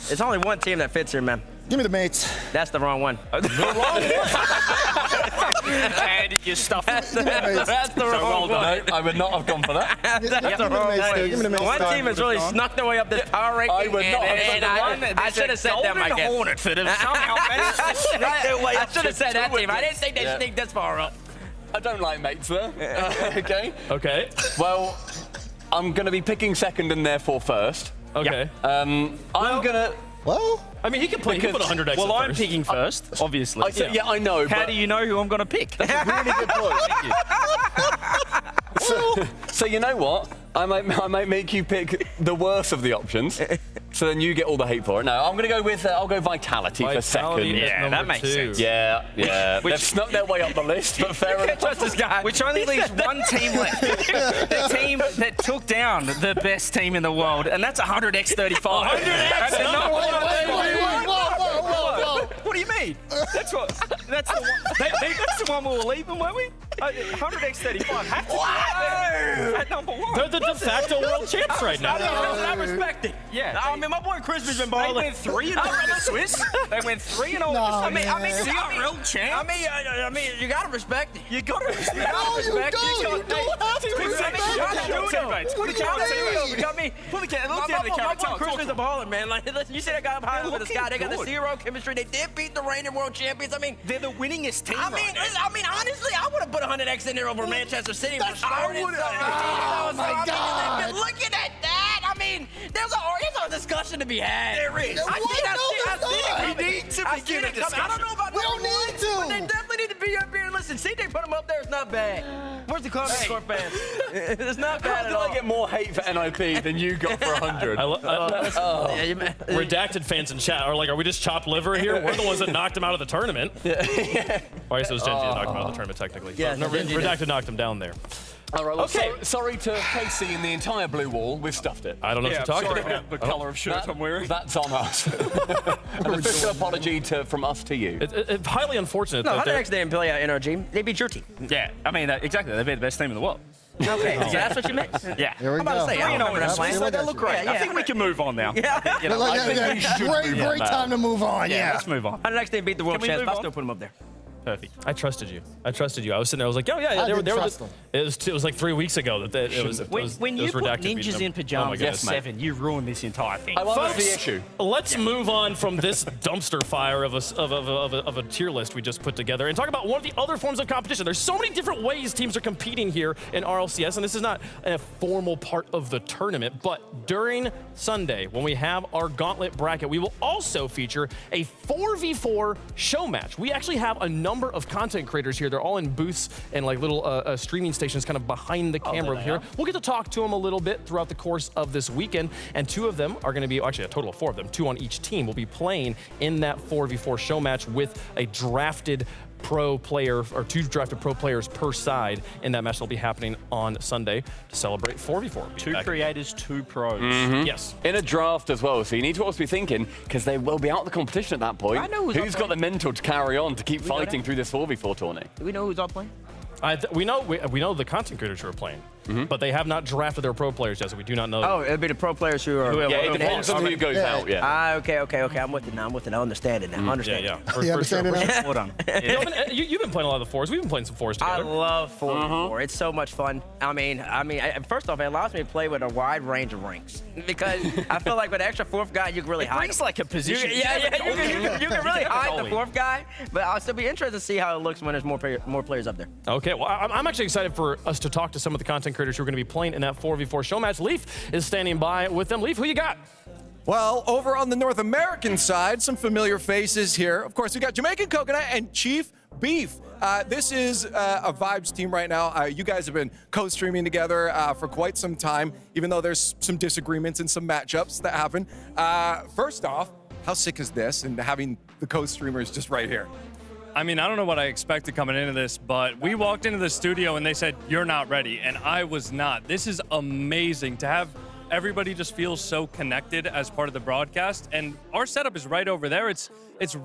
It's only one team that fits here, man. Give me the mates. That's the wrong one. The wrong one. And you stuff it. That's the wrong one. No, I would not have gone for that. That's the wrong one. One team has really snuck their way up this power ranking. I would not have I should have said them, I guess. Hornets that have somehow managed to sneak their way I up should have said that to team. I didn't think they sneaked this far up. I don't like mates there. Okay. Okay. Well, I'm going to be picking second and therefore first. Okay. I'm going to... Well, I mean, he can play. He can put 100 X. Well, I'm first. picking first, obviously. I know. How but do you know who I'm going to pick? That's a really good point. Thank you. So you know what? I might make you pick the worst of the options, so then you get all the hate for it. No, I'm going to go with I'll go Vitality for second. Yeah, that makes sense. Yeah. They've snuck their way up the list, but fair enough. Trust this guy. Which only leaves one team left. The team that took down the best team in the world, and that's 100x35. 100x! Whoa. What do you mean? That's the one we were leaving, weren't we? 100x35 have to be at number 1. They're the de facto world champs right now. I respect it. Yeah. I mean, my boy Crispy's been They balling. went 3-0 in the Swiss. They went 3-0. I mean, CRL champ. I mean, you gotta respect it. You gotta respect it. No, you don't. You don't have to respect Put the camera teammates. Put the camera. Look at the camera. My boy Crispy's a baller, man. Like, listen, you see that guy up high over the sky. They got the good. zero chemistry. They did beat the reigning world champions. I mean, They're the winningest team. I mean, honestly, I would have put 100x in there over Manchester City. Oh my God. Looking at that, I mean, there's a discussion to be had. There is. I see it. We need to begin a discussion. I don't know about We don't number need one, to. but they definitely need to be up here. Listen, CJ put him up there. It's not bad. Where's the Columbus Score fans? It's not bad How at did all. I get more hate for NIP than you got for 100? Redacted fans in chat are like, are we just chopped liver here? We're the ones that knocked him out of the tournament. Well, I guess it was Genji that knocked him out of the tournament, technically. Yeah, No, Genji Redacted knocked him down there. All right, well, Okay. sorry to Casey and the entire blue wall. We've stuffed it. I don't know what you're talking about. The color of shirt I'm wearing. That's on us. An official apology from us to you. It's highly unfortunate No, that they're... 100x didn't play NRG. They beat your team. Yeah, I mean, exactly. They'd be the best team in the world. Okay, so that's what you meant? Yeah. Here we I'm about go. to say, I don't remember that Absolutely. plan. They look great. Yeah, I think we can move on now. Yeah. You know, Like, I think we should move on great now. time to move on. Yeah, Yeah. let's move on. 100x didn't beat the world Can we champs. move I'll on? still put them up there. Perfect. I trusted you. I was sitting there. I was like, oh yeah, I they were. didn't trust them. It was like 3 weeks ago that it was. When you put redacted beating ninjas them. in pajamas Oh my at goodness. 7, you've ruined this entire thing. I love the Folks, issue. let's move on from this dumpster fire of a tier list we just put together and talk about one of the other forms of competition. There's so many different ways teams are competing here in RLCS, and this is not a formal part of the tournament, but during Sunday, when we have our gauntlet bracket, we will also feature a 4v4 show match. We actually have a number of content creators here. They're all in booths and like little streaming stations kind of behind the camera here. We'll get to talk to them a little bit throughout the course of this weekend, and 2 of them are going to be, actually a total of 4 of them, 2 on each team will be playing in that 4v4 show match with a drafted pro player, or 2 drafted pro players per side in that match that'll be happening on Sunday to celebrate 4v4. 2 creators, 2 pros. Yes. In a draft as well, so you need to also be thinking, because they will be out of the competition at that point. I know who's got the mental to carry on to keep fighting through this 4v4 tourney? Do we know who's up playing? We know the content creators who are playing, but they have not drafted their pro players yet, so we do not know. Oh, it'll be the pro players who are. Yeah, it depends on who goes out, yeah. Okay. I'm with it now. I understand it now. I understand. Yeah. You understand it now? Hold on. You've been playing a lot of the 4s. We've been playing some 4s I together. love 4v4. It's so much fun. I mean, first off, it allows me to play with a wide range of ranks because I feel like with an extra 4th guy, you can really hide. Brings like a position. You can really hide the goalie. 4th guy. But I'll still be interested to see how it looks when there's more players up there. Okay, well, I'm actually excited for us to talk to some of the content creators who are going to be playing in that 4v4 show match. Leaf is standing by with them. Leaf, who you got? Well, over on the North American side, some familiar faces here. Of course, we got Jamaican Coconut and Chief Beef. This is a Vibes team right now. You guys have been co-streaming together for quite some time, even though there's some disagreements and some matchups that happen. First off, how sick is this and having the co-streamers just right here? I mean, I don't know what I expected coming into this, but we walked into the studio and they said, "You're not ready," and I was not. This is amazing to have everybody just feel so connected as part of the broadcast, and our setup is right over there. It's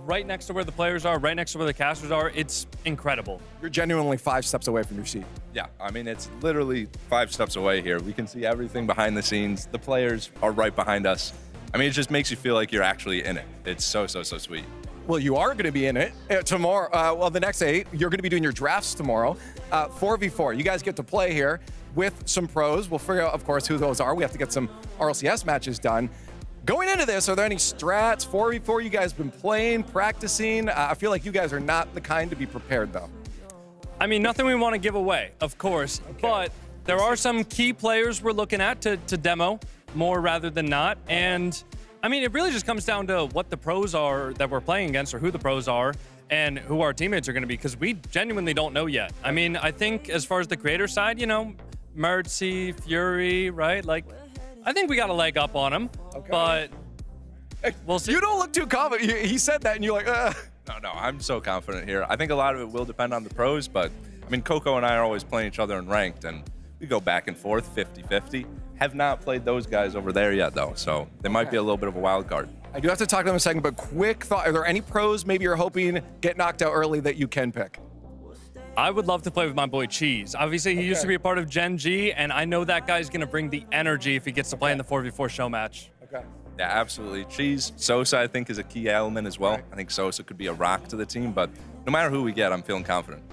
right next to where the players are, right next to where the casters are. It's incredible. You're genuinely 5 steps away from your seat. Yeah, I mean, it's literally 5 steps away here. We can see everything behind the scenes. The players are right behind us. I mean, it just makes you feel like you're actually in it. It's so sweet. Well, you are going to be in it tomorrow. Well, the next 8, you're going to be doing your drafts tomorrow. 4v4. You guys get to play here with some pros. We'll figure out, of course, who those are. We have to get some RLCS matches done. Going into this, are there any strats, 4v4 you guys been playing, practicing? I feel like you guys are not the kind to be prepared, though. I mean, nothing we want to give away, of course, but there are some key players we're looking at to demo more rather than not. And I mean, it really just comes down to what the pros are that we're playing against, or who the pros are, and who our teammates are going to be, because we genuinely don't know yet. I mean, I think as far as the creator side, you know, Mertzy, Fury, right? Like, I think we got a leg up on him, but we'll see. You don't look too confident. He said that, and you're like, No, I'm so confident here. I think a lot of it will depend on the pros, but I mean, Coco and I are always playing each other in ranked, and we go back and forth 50-50. Have not played those guys over there yet, though, so they might be a little bit of a wild card. I do have to talk to them in a second, but quick thought, are there any pros maybe you're hoping get knocked out early that you can pick? I would love to play with my boy Cheese. Obviously, he used to be a part of Gen G, and I know that guy's going to bring the energy if he gets to play in the 4v4 show match. Okay. Yeah, absolutely. Cheese, Sosa, I think, is a key element as well. Right. I think Sosa could be a rock to the team, but no matter who we get, I'm feeling confident.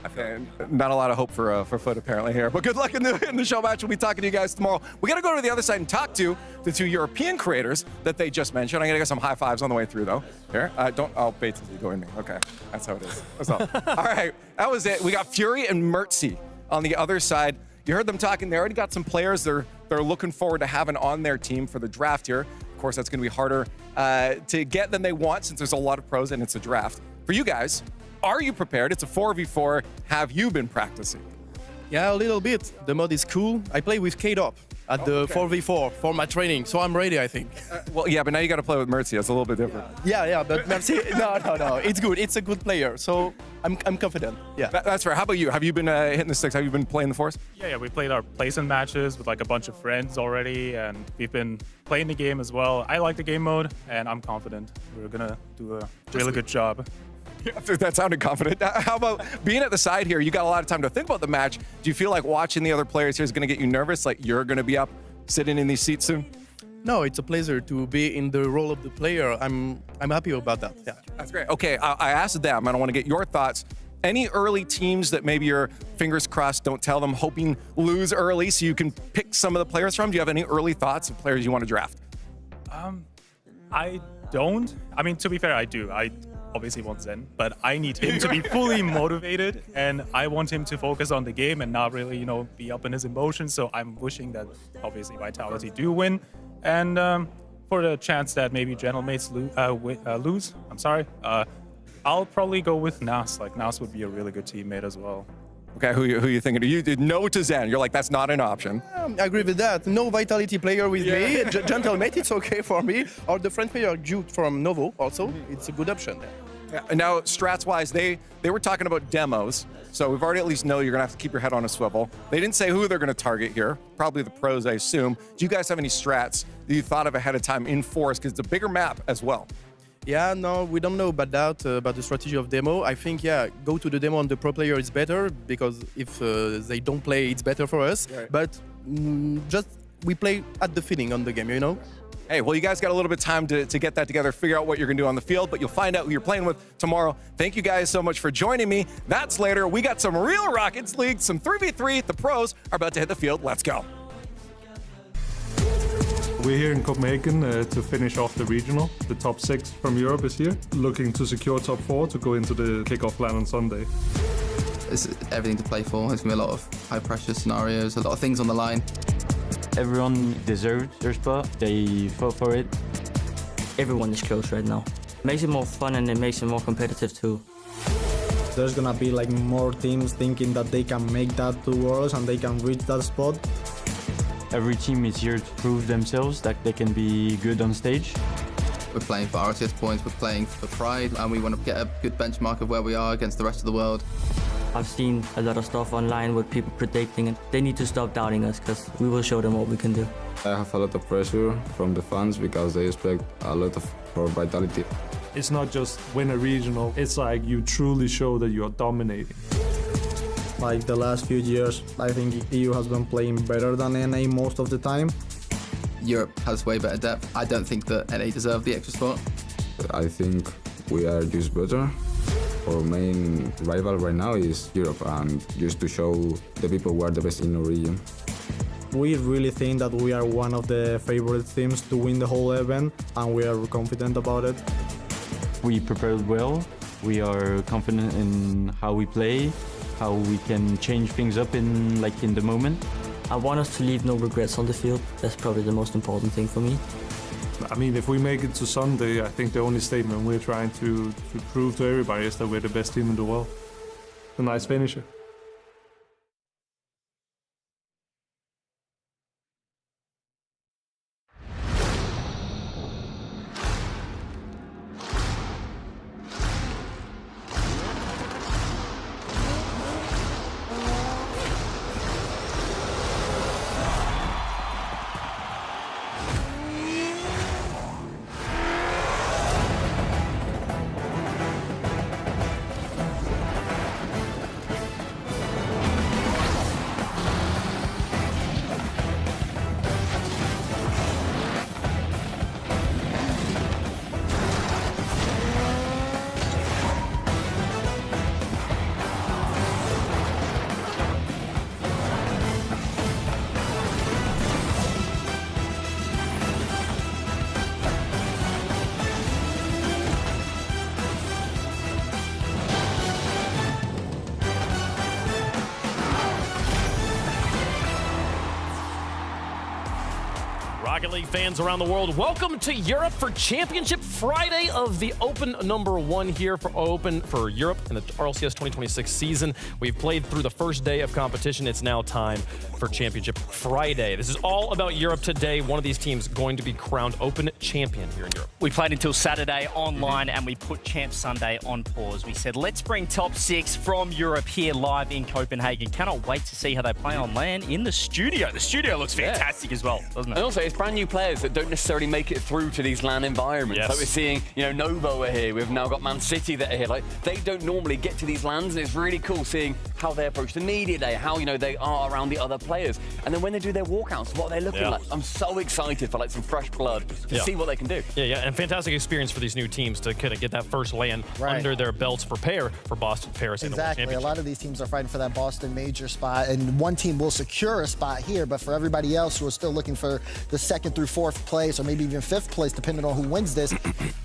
Not a lot of hope for Foot apparently here, but good luck in the show match. We'll be talking to you guys tomorrow. We got to go to the other side and talk to the 2 European creators that they just mentioned. I'm gonna get some high fives on the way through though. Here, Bates is going me. Okay, that's how it is. That's all. All right, that was it. We got Fury and Mertzy on the other side. You heard them talking. They already got some players they're looking forward to having on their team for the draft here. Of course, that's gonna be harder to get than they want since there's a lot of pros and it's a draft. For you guys, are you prepared? It's a 4v4. Have you been practicing? Yeah, a little bit. The mod is cool. I play with K-Dop at the 4v4 for my training, so I'm ready, I think. Well, yeah, but now you got to play with Mertzy. That's a little bit different. Yeah, but Mertzy, no. It's good. It's a good player, so I'm confident. Yeah. That's fair. How about you? Have you been hitting the sticks? Have you been playing the Force? Yeah, we played our placement matches with like a bunch of friends already, and we've been playing the game as well. I like the game mode, and I'm confident we're gonna do a really good job. Yeah, that sounded confident. How about being at the side here? You got a lot of time to think about the match. Do you feel like watching the other players here is going to get you nervous? Like you're going to be up sitting in these seats soon? No, it's a pleasure to be in the role of the player. I'm happy about that. Yeah, that's great. Okay, I asked them. I want to get your thoughts. Any early teams that maybe you're fingers crossed, don't tell them, hoping lose early so you can pick some of the players from? Do you have any early thoughts of players you want to draft? I don't. I mean, to be fair, I do. I obviously want Zen, but I need him to be fully motivated, and I want him to focus on the game and not really, be up in his emotions. So I'm wishing that obviously Vitality do win, and for the chance that maybe Gentlemates lose, I'll probably go with Nas. Like Nas would be a really good teammate as well. Okay, who you thinking? You did no to Zen. You're like, that's not an option. I agree with that. No Vitality player with me. Gentlemate, it's okay for me. Or the friend player Jude from Novo also. It's a good option. Yeah, and now, strats-wise, they were talking about demos, so we've already at least know you're going to have to keep your head on a swivel. They didn't say who they're going to target here. Probably the pros, I assume. Do you guys have any strats that you thought of ahead of time in Force? Because it's a bigger map as well. Yeah, no, we don't know about that, about the strategy of demo. I think, go to the demo on the pro player is better, because if they don't play, it's better for us. Right. But just we play at the feeling on the game, Hey, well, you guys got a little bit of time to get that together, figure out what you're going to do on the field, but you'll find out who you're playing with tomorrow. Thank you guys so much for joining me. That's later. We got some real Rockets League, some 3v3. The pros are about to hit the field. Let's go. We're here in Copenhagen to finish off the regional. The top 6 from Europe is here, looking to secure top 4 to go into the kickoff line on Sunday. It's everything to play for. There's going to be a lot of high-pressure scenarios, a lot of things on the line. Everyone deserves their spot. They fought for it. everyone is close right now. It makes it more fun and it makes it more competitive too. There's gonna be like more teams thinking that they can make that to Worlds and they can reach that spot. Every team is here to prove themselves that they can be good on stage. We're playing for RLCS points, we're playing for pride, and we want to get a good benchmark of where we are against the rest of the world. I've seen a lot of stuff online with people predicting it. They need to stop doubting us because we will show them what we can do. I have a lot of pressure from the fans because they expect a lot of our vitality. It's not just win a regional, it's like you truly show that you are dominating. Like the last few years, I think EU has been playing better than NA most of the time. Europe has way better depth. I don't think that NA deserve the extra spot. I think we are just better. Our main rival right now is Europe, and just to show the people who are the best in our region. We really think that we are one of the favorite teams to win the whole event, and we are confident about it. We prepared well, we are confident in how we play, how we can change things up in the moment. I want us to leave no regrets on the field. That's probably the most important thing for me. I mean, if we make it to Sunday, I think the only statement we're trying to prove to everybody is that we're the best team in the world. A nice finisher. Rocket League fans around the world, welcome to Europe for Championship Friday of the Open #1 here for Europe in the RLCS 2026 season. We've played through the first day of competition. It's now time for Championship Friday. This is all about Europe today. One of these teams going to be crowned Open champion here in Europe. We played until Saturday online and we put Champ Sunday on pause. We said, let's bring top 6 from Europe here live in Copenhagen. Cannot wait to see how they play on LAN in the studio. The studio looks fantastic as well, doesn't it? And also, it's brand new players that don't necessarily make it through to these LAN environments. Yes. Like we're seeing, Novo are here. We've now got Man City that are here. Like, they don't normally get to these LANs, and it's really cool seeing how they approach the media day, how, they are around the other players. And then when they do their walkouts, what are they looking like? I'm so excited for, some fresh blood to see what they can do. Yeah, and fantastic experience for these new teams to kind of get that first LAN under their belts, prepare for Boston, Paris, and the World Exactly. A Championship. lot of these teams are fighting for that Boston major spot, and one team will secure a spot here, but for everybody else who are still looking for the 2nd through 4th place, or maybe even 5th place, depending on who wins this,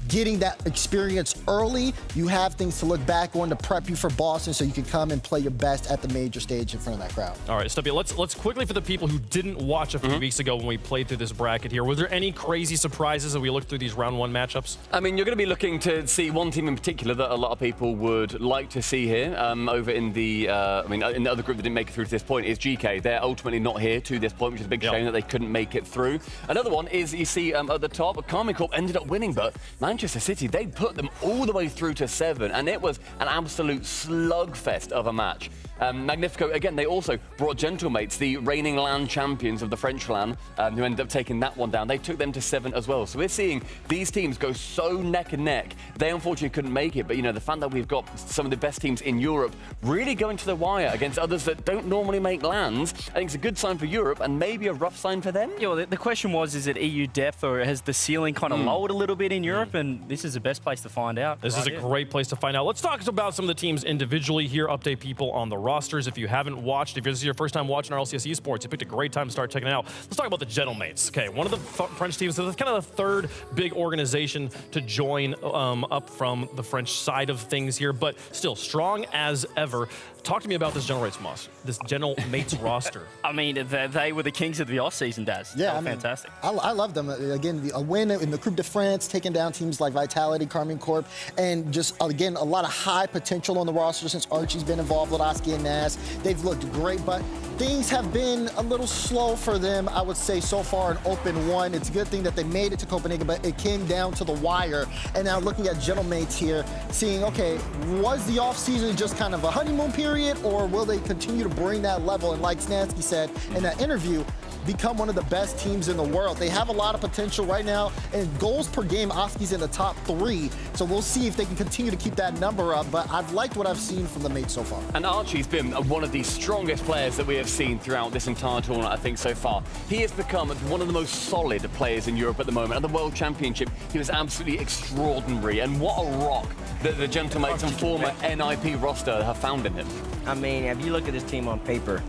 getting that experience early, you have things to look back on to prep you for Boston so you can come and play your best at the major stage in front of that crowd. All right, Stubby, let's quickly, for the people who didn't watch a few weeks ago when we played through this bracket here, were there any crazy surprises as we looked through these round 1 matchups? I mean, you're going to be looking to see one team in particular that a lot of people would like to see here. Over in the, in the other group that didn't make it through to this point is GK. They're ultimately not here to this point, which is a big shame that they couldn't make it through. Another one is, you see at the top, Karmine Corp ended up winning, but Manchester City, they put them all the way through to 7, and it was an absolute slugfest of a match. Magnifico, again, they also brought Gentlemates, the reigning LAN champions of the French LAN, who ended up taking that one down. They took them to 7 as well. So we're seeing these teams go so neck and neck. They unfortunately couldn't make it, but the fact that we've got some of the best teams in Europe really going to the wire against others that don't normally make LANs, I think it's a good sign for Europe and maybe a rough sign for them. Yeah, well, the question was, is it EU depth or has the ceiling kind of lowered a little bit in Europe? And this is the best place to find out. This is a great place to find out. Let's talk about some of the teams individually here, update people on the rosters. If you haven't watched, if this is your first time watching RLCS esports, you picked a great time to start checking it out. Let's talk about the Gentlemates. Okay, one of the French teams, so that's kind of the third big organization to join up from the French side of things here, but still strong as ever. Talk to me about this General Mates roster. I mean, they were the kings of the off-season, Daz. Yeah, I mean, fantastic. I love them. Again, a win in the Coupe de France, taking down teams like Vitality, Carmine Corp, and just, again, a lot of high potential on the roster since Archie's been involved with Oski and Nas. They've looked great, but things have been a little slow for them, I would say, so far in Open 1. It's a good thing that they made it to Copenhagen, but it came down to the wire. And now looking at General Mates here, seeing, okay, was the offseason just kind of a honeymoon period, or will they continue to bring that level? And like Snansky said in that interview, become one of the best teams in the world. They have a lot of potential right now, and goals per game, Oski's in the top 3. So we'll see if they can continue to keep that number up, but I've liked what I've seen from the Mates so far. And Archie's been one of the strongest players that we have seen throughout this entire tournament, I think, so far. He has become one of the most solid players in Europe at the moment. At the World Championship, he was absolutely extraordinary, and what a rock that the Gentlemates and former NIP roster have found in him. I mean, if you look at this team on paper,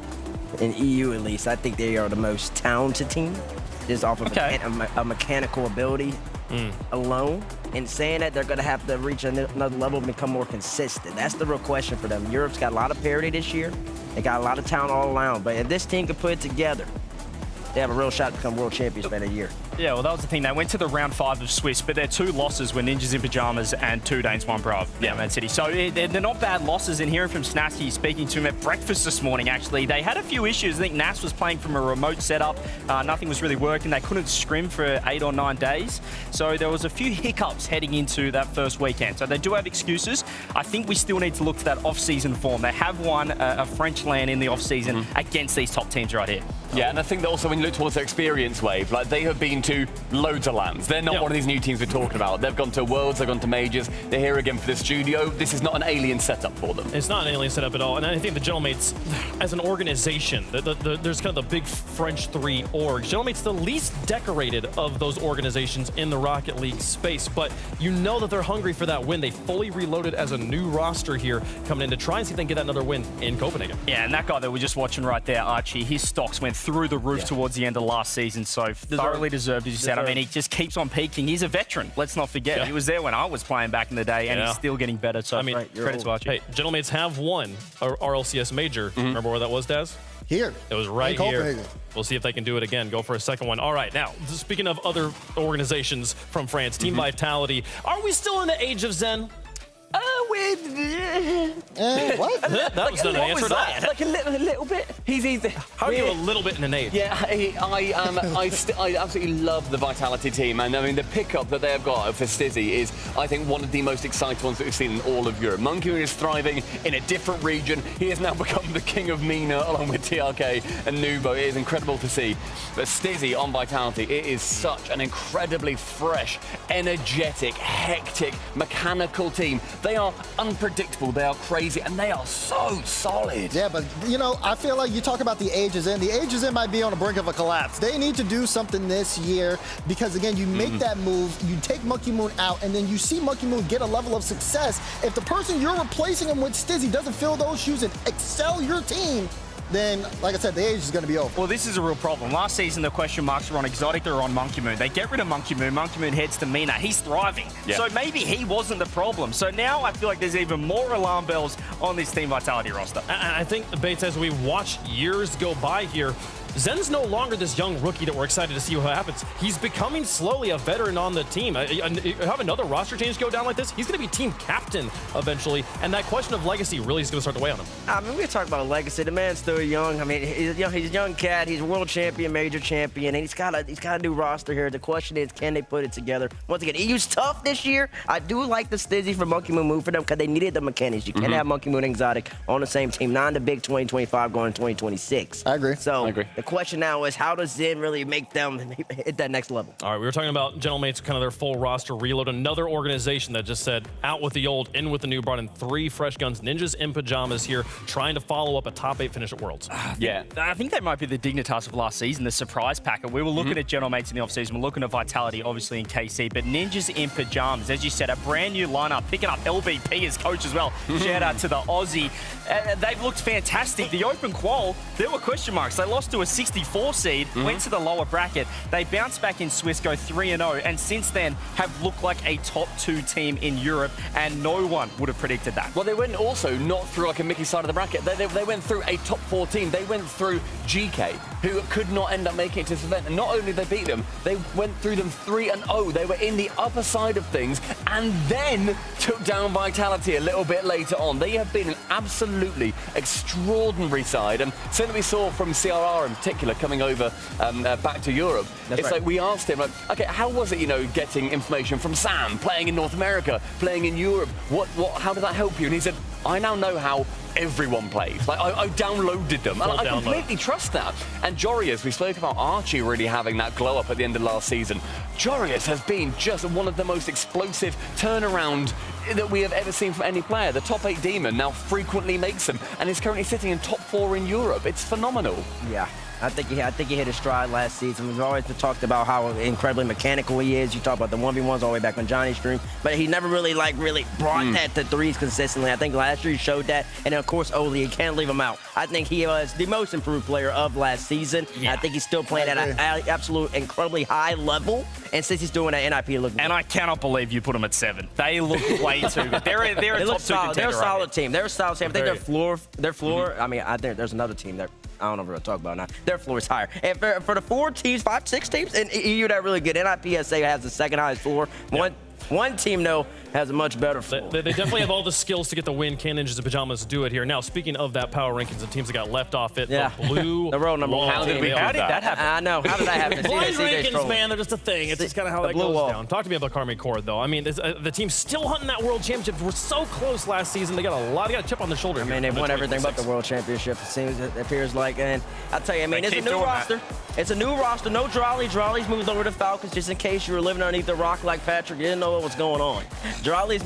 in EU at least, I think they are the most talented team, just off of a mechanical ability alone. And saying that, they're going to have to reach another level and become more consistent. That's the real question for them. Europe's got a lot of parity this year. They got a lot of talent all around. But if this team can put it together, they have a real shot to become world champions by the year. Yeah, well, that was the thing. They went to the round 5 of Swiss, but their 2 losses were Ninjas in Pajamas and 2 Danes, 1 Brav. Yeah, Man City. So they're not bad losses. And hearing from Snansky, speaking to him at breakfast this morning, actually, they had a few issues. I think Nas was playing from a remote setup. Nothing was really working. They couldn't scrim for 8 or 9 days. So there was a few hiccups heading into that first weekend. So they do have excuses. I think we still need to look to that off-season form. They have won a French LAN in the off-season against these top teams right here. Yeah, and I think that also when you look towards their experience wave, like they have been to loads of lands. They're not one of these new teams we're talking about. They've gone to Worlds, they've gone to Majors. They're here again for the studio. This is not an alien setup for them. It's not an alien setup at all. And I think the General Mates, as an organization, there's kind of the big French 3 org. General Mates the least decorated of those organizations in the Rocket League space, but you know that they're hungry for that win. They fully reloaded as a new roster here coming in to try and see if they can get another win in Copenhagen. Yeah, and that guy that we're just watching right there, Archie, his stocks went through the roof towards the end of last season, so thoroughly deserved, as you said. I mean, he just keeps on peaking. He's a veteran, let's not forget. He was there when I was playing back in the day, and he's still getting better, so I mean, credit to Archie. Hey, General Mates have won a RLCS Major. Remember where that was, Daz? Here. It was right here. We'll see if they can do it again. Go for a second one. All right, now, speaking of other organizations from France, Team Vitality, are we still in the age of Zen? What? That was not an answer to that. Like a little bit. He's easy. How are you a little bit in an age? Yeah, I absolutely love the Vitality team, and I mean the pickup that they have got for Stizzy is, I think, one of the most exciting ones that we've seen in all of Europe. Monkey is thriving in a different region. He has now become the king of MENA along with TRK and Nubo. It is incredible to see. But Stizzy on Vitality, it is such an incredibly fresh, energetic, hectic, mechanical team. They are unpredictable, they are crazy, and they are so solid. Yeah, but, you know, I feel like you talk about the ages in. The ages in might be on the brink of a collapse. They need to do something this year because, again, you make that move, you take Monkey Moon out, and then you see Monkey Moon get a level of success. If the person you're replacing him with, Stizzy, doesn't fill those shoes and excel your team, then, like I said, the age is going to be over. Well, this is a real problem. Last season, the question marks were on Exotic or on Monkey Moon. They get rid of Monkey Moon. Monkey Moon heads to MENA. He's thriving. Yeah. So maybe he wasn't the problem. So now I feel like there's even more alarm bells on this Team Vitality roster. And I think, Bates, as we watch years go by here, Zen's no longer this young rookie that we're excited to see what happens. He's becoming slowly a veteran on the team. Have another roster change go down like this, he's going to be team captain eventually, and that question of legacy really is going to start to weigh on him. I mean, we're talking about legacy. The man's still young. I mean, he's a young cat. He's a world champion, major champion, and he's got a new roster here. The question is, can they put it together? Once again, EU's tough this year. I do like the Stizzy for Monkey Moon move for them because they needed the mechanics. You can't have Monkey Moon and Exotic on the same team. Not in the big 2025 going to 2026. I agree. So the question now is, how does Zen really make them hit that next level? All right, we were talking about General Mates, kind of their full roster reload. Another organization that just said, out with the old, in with the new, brought in 3 fresh guns. Ninjas in Pajamas here, trying to follow up a top 8 finish at Worlds. I think that might be the Dignitas of last season, the surprise packer. We were looking at General Mates in the offseason. We're looking at Vitality, obviously, in KC. But Ninjas in Pajamas, as you said, a brand new lineup, picking up LBP as coach as well. Shout out to the Aussie. They've looked fantastic. The open qual, there were question marks. They lost to a 64 seed, went to the lower bracket. They bounced back in Swiss, go 3-0, and since then have looked like a top 2 team in Europe, and no one would have predicted that. Well, they went also not through like a Mickey side of the bracket. They went through a top 4 team. They went through GK, who could not end up making it to this event. And not only did they beat them, they went through them 3-0. They were in the upper side of things and then took down Vitality a little bit later on. They have been an absolutely extraordinary side. And something we saw from CRR in particular coming over back to Europe. That's it's right. like we asked him, like, okay, how was it, you know, getting information from Sam, playing in North America, playing in Europe? How did that help you? And he said, I now know how everyone plays. Like, I downloaded them. And I completely trust that. And Jorius, we spoke about Archie really having that glow up at the end of last season. Jorius has been just one of the most explosive turnaround that we have ever seen from any player. The top 8 demon now frequently makes them and is currently sitting in top 4 in Europe. It's phenomenal. Yeah. I think he hit his stride last season. We've always talked about how incredibly mechanical he is. You talk about the 1v1s all the way back on Johnny's stream, but he never really brought that to threes consistently. I think last year he showed that, and then of course Oli, you can't leave him out. I think he was the most improved player of last season. Yeah. I think he's still playing at an absolute incredibly high level, and since he's doing that NIP, looking. And I cannot believe you put him at 7. They look way too good. They're a top 2 contender. They're a solid team. They're a solid team. I think their floor. I mean, I think there's another team that I don't know if we're gonna talk about now. Their floor is higher. And for the 4 teams, 5, 6 teams in EU, that really good. NIPSA has the second highest floor. One team, though, has a much better floor. They definitely have all the skills to get the win. Can Ninjas and Pajamas do it here? Now, speaking of that power rankings and teams that got left off it, the blue. The road number 1. How did that happen? I know. How did that happen? Blind rankings, man, they're just a thing. It's just kind of how that goes down. Talk to me about Karmic Cord, though. I mean, the team's still hunting that world championship. We're so close last season. They got a chip on their shoulder. I mean, they won everything but the world championship. It appears like, and I'll tell you, I mean, it's a new roster. It's a new roster. No Drolly. Drolly's moved over to Falcons just in case you were living underneath the rock like Patrick. You didn't know what was going on. Drolly's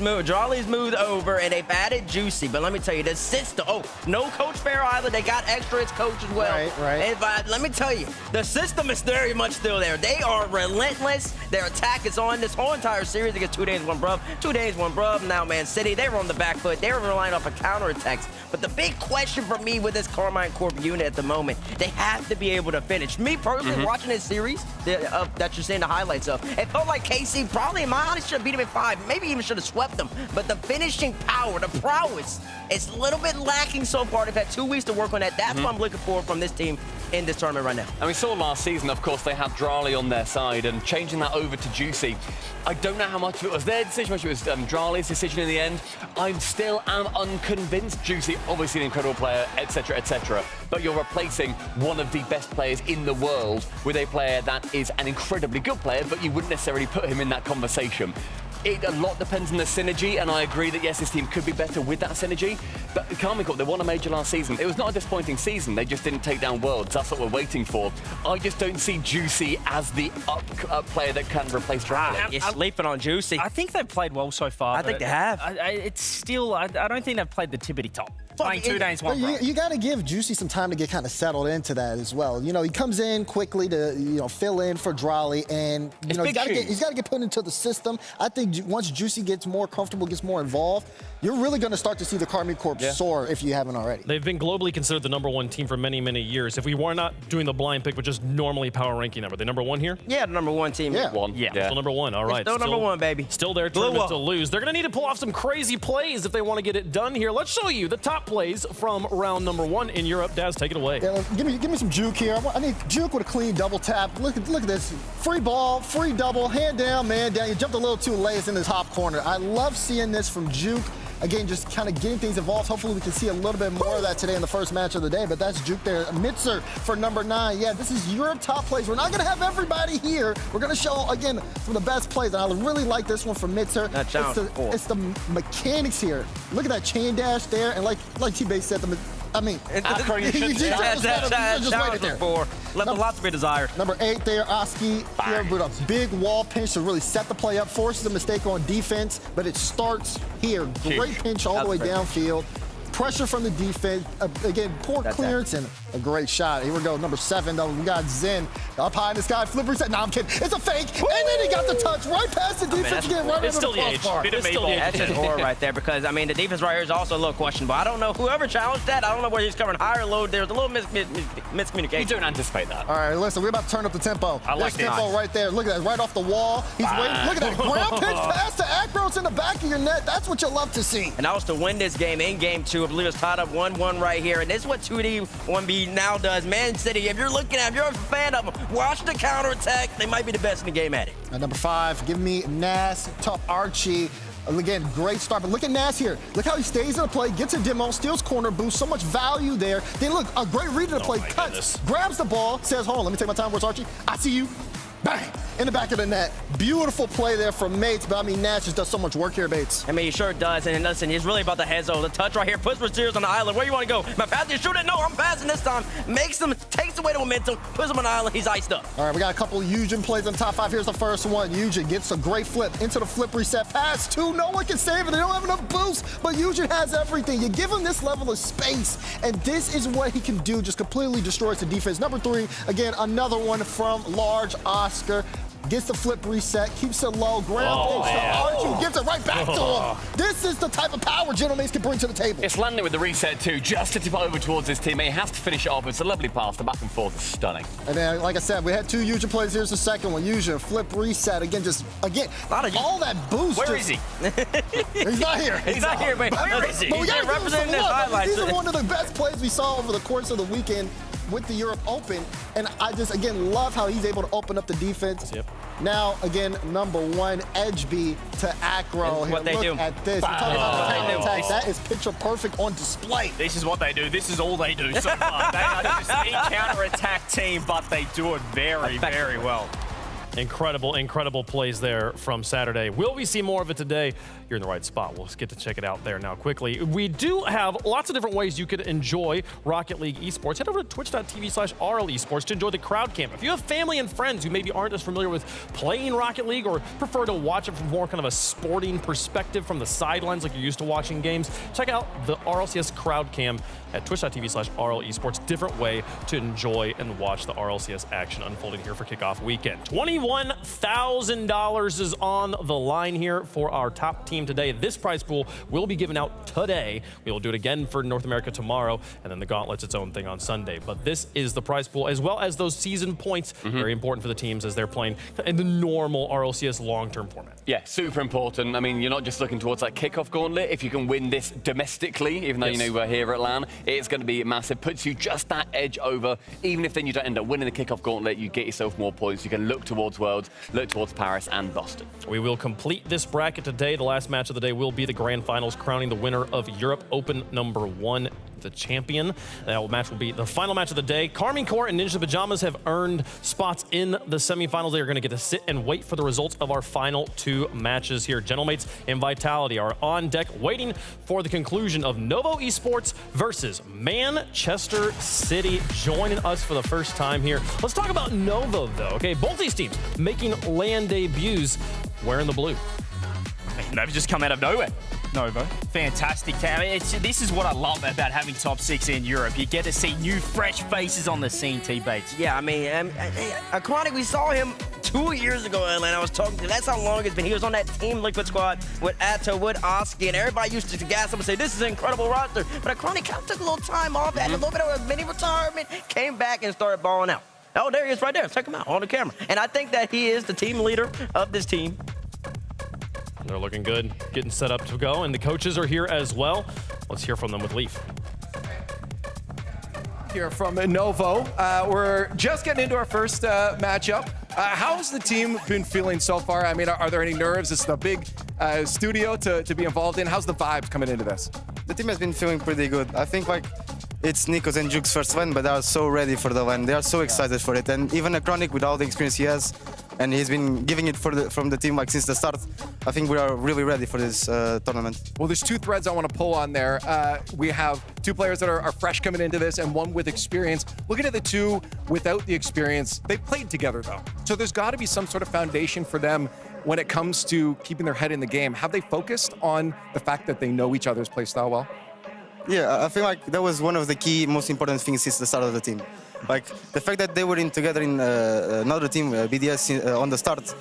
moved over, and they've added Juicy. But let me tell you, the system. Oh, no Coach Fair either. They got extra coach as well. Right. And let me tell you, the system is very much still there. They are relentless. Their attack is on this whole entire series against 2 days, 1 brub. 2 days, 1 brub. Now, Man City, they were on the back foot. They were relying off of counterattacks. But the big question for me with this Carmine Corp unit at the moment, they have to be able to finish. Me personally, watching this series that you're seeing the highlights of, it felt like KC probably, in my honest, should have beat him in 5. Maybe even should have swept them. But the finishing power, the prowess, it's a little bit lacking so far. They've had 2 weeks to work on that. That's what I'm looking for from this team in this tournament right now. And we saw last season, of course, they had Drali on their side, and changing that over to Juicy, I don't know how much of it was their decision, how much it was Drali's decision in the end. I still am unconvinced. Juicy, obviously an incredible player, etc., etc. But you're replacing one of the best players in the world with a player that is an incredibly good player, but you wouldn't necessarily put him in that conversation. A lot depends on the synergy, and I agree that, yes, this team could be better with that synergy. But Karmic Corp, they won a major last season. It was not a disappointing season. They just didn't take down Worlds. That's what we're waiting for. I just don't see Juicy as the up player that can replace Dracula. You're sleeping on Juicy. I think they've played well so far. I think they have. It's still, I don't think they've played the tippity top. Playing 2 days, 1 brub. You got to give Juicy some time to get kind of settled into that as well. You know, he comes in quickly to, fill in for Drolly, and, he's got to get put into the system. I think once Juicy gets more comfortable, gets more involved, you're really going to start to see the Karmic Corp soar if you haven't already. They've been globally considered the #1 team for many, many years. If we were not doing the blind pick, but just normally power ranking them, are they #1 here? Yeah, the #1 team. Yeah. Still #1. All right. Still #1, baby. Still their tournament to lose. They're going to need to pull off some crazy plays if they want to get it done here. Let's show you the top plays from round #1 in Europe. Daz, take it away. Yeah, give me some juke here. I need juke with a clean double tap. Look at this. Free ball, free double, hand down, man down. You jumped a little too late. It's in the top corner. I love seeing this from Juke. Again, just kind of getting things involved. Hopefully we can see a little bit more of that today in the first match of the day, but that's Juke there. Mitzer for #9. Yeah, this is Europe top plays. We're not going to have everybody here. We're going to show, again, some of the best plays, and I really like this one from Mitzer. It's the mechanics here. Look at that chain dash there, and like T-Base said, Lots to be desired. #8 there, Oski here with a big wall pinch to really set the play up, forces a mistake on defense, but it starts here. Great pinch all the way downfield. Pressure from the defense. Again, poor clearance and A great shot. Here we go, number 7, though. We got Zen up high in the sky, flip reset. No, I'm kidding. It's a fake, and then he got the touch right past the defense again, right into the crossbar. That's just horror right there because, I mean, the defense right here is also a little questionable. I don't know whoever challenged that. I don't know whether he's covering high or low. There's a little miscommunication. You don't anticipate that. All right, listen, we're about to turn up the tempo. I like this tempo right there. Look at that, right off the wall. He's waiting. Look at that ground pitch pass to Akros in the back of your net. That's what you love to see. And also to win this game in game 2, I believe it's tied up 1-1 right here. And this is what 2D 1B now does. Man City, if you're a fan of them, watch the counterattack. They might be the best in the game at it. At number 5, give me Nas to Archie. Again, great start, but look at Nas here. Look how he stays in the play, gets a demo, steals corner boost, so much value there. Then look, a great read of the play, cuts, grabs the ball, says, hold on, let me take my time. Where's Archie? I see you. Bang! In the back of the net. Beautiful play there from Mates, but I mean, Nash just does so much work here, Bates. I mean, he sure does, and listen, he's really about the heads over. The touch right here puts receivers on the island. Where you want to go? Am I passing? Shoot it? No, I'm passing this time. Takes away the momentum, puts him on the island. He's iced up. All right, we got a couple of Eugen plays in the top 5. Here's the first one. Eugen gets a great flip into the flip reset pass. 2, no one can save it. They don't have enough boost, but Eugen has everything. You give him this level of space, and this is what he can do. Just completely destroys the defense. Number 3, again, another one from Large Oscar. Gets the flip reset, keeps it low, ground pitch to Archie, gives it right back to him. This is the type of power Gentlemen can bring to the table. It's landing with the reset too, just to tip over towards his teammate. He has to finish it off. It's a lovely pass. The back and forth is stunning. And then, like I said, we had 2 Eugen plays. Here's the second one. Eugen, flip reset. Again, all that boost. Where is he? He's not here. He's not here, but where is he? But we He's got to representing give him his some love. highlights. These are one of the best plays we saw over the course of the weekend with the Europe Open. And I just, again, love how he's able to open up the defense. Yep. Now, again, number 1, Edge B to Acro. What they Look do. at this. We're talking about the counterattack. That is picture perfect on display. This is what they do. This is all they do so far. They are just a counter-attack team, but they do it very, very well. Incredible plays there from Saturday. Will we see more of it today? You're in the right spot. We'll get to check it out there now quickly. We do have lots of different ways you could enjoy Rocket League esports. Head over to twitch.tv/Rlcs to enjoy the crowd camp. If you have family and friends who maybe aren't as familiar with playing Rocket League or prefer to watch it from more kind of a sporting perspective from the sidelines like you're used to watching games, check out the RLCS crowd cam at twitch.tv/Rlcs. Different way to enjoy and watch the RLCS action unfolding here for kickoff weekend. $21,000 is on the line here for our top team today. This prize pool will be given out today. We will do it again for North America tomorrow, and then the Gauntlet's its own thing on Sunday. But this is the prize pool, as well as those season points. Very important for the teams as they're playing in the normal RLCS long-term format. Yeah, super important. I mean, you're not just looking towards that kickoff gauntlet. If you can win this domestically, even though you know we're here at LAN, it's going to be massive. Puts you just that edge over. Even if then you don't end up winning the kickoff gauntlet, you get yourself more points. You can look towards Worlds, look towards Paris and Boston. We will complete this bracket today. The last match of the day will be the grand finals, crowning the winner of Europe Open #1, the champion. That match will be the final match of the day. Carmine Corps and Ninja Pajamas have earned spots in the semifinals. They are going to get to sit and wait for the results of our final 2 matches here. Gentlemates and Vitality are on deck waiting for the conclusion of Novo Esports versus Manchester City. Joining us for the first time here. Let's talk about Novo, though. Okay, both these teams making LAN debuts wearing the blue. They've just come out of nowhere. Novo, fantastic. This is what I love about having top 6 in Europe. You get to see new, fresh faces on the scene, T-Bates. Yeah, I mean, Chronic, we saw him 2 years ago in Atlanta. I was talking to him. That's how long it's been. He was on that Team Liquid squad with Atto, with Oski, and everybody used to gas him and say, this is an incredible roster. But Chronic kind of took a little time off, had a little bit of a mini retirement, came back and started balling out. Oh, there he is right there. Check him out on the camera. And I think that he is the team leader of this team. They're looking good, getting set up to go, and the coaches are here as well. Let's hear from them with Leaf. Here from Novo. We're just getting into our first matchup. How's the team been feeling so far? I mean, are there any nerves? It's a big studio to be involved in. How's the vibes coming into this? The team has been feeling pretty good. I think it's Nico's and Juke's first win, but they are so ready for the win. They are so excited for it. And even Chronic, with all the experience he has, and he's been giving it from the team since the start, I think we are really ready for this tournament. Well, there's 2 threads I want to pull on there. We have 2 players that are fresh coming into this and 1 with experience. Looking at the 2 without the experience, they've played together though. So there's got to be some sort of foundation for them when it comes to keeping their head in the game. Have they focused on the fact that they know each other's play style well? Yeah, I feel like that was one of the key, most important things since the start of the team. Like the fact that they were in together in another team, BDS, on the start.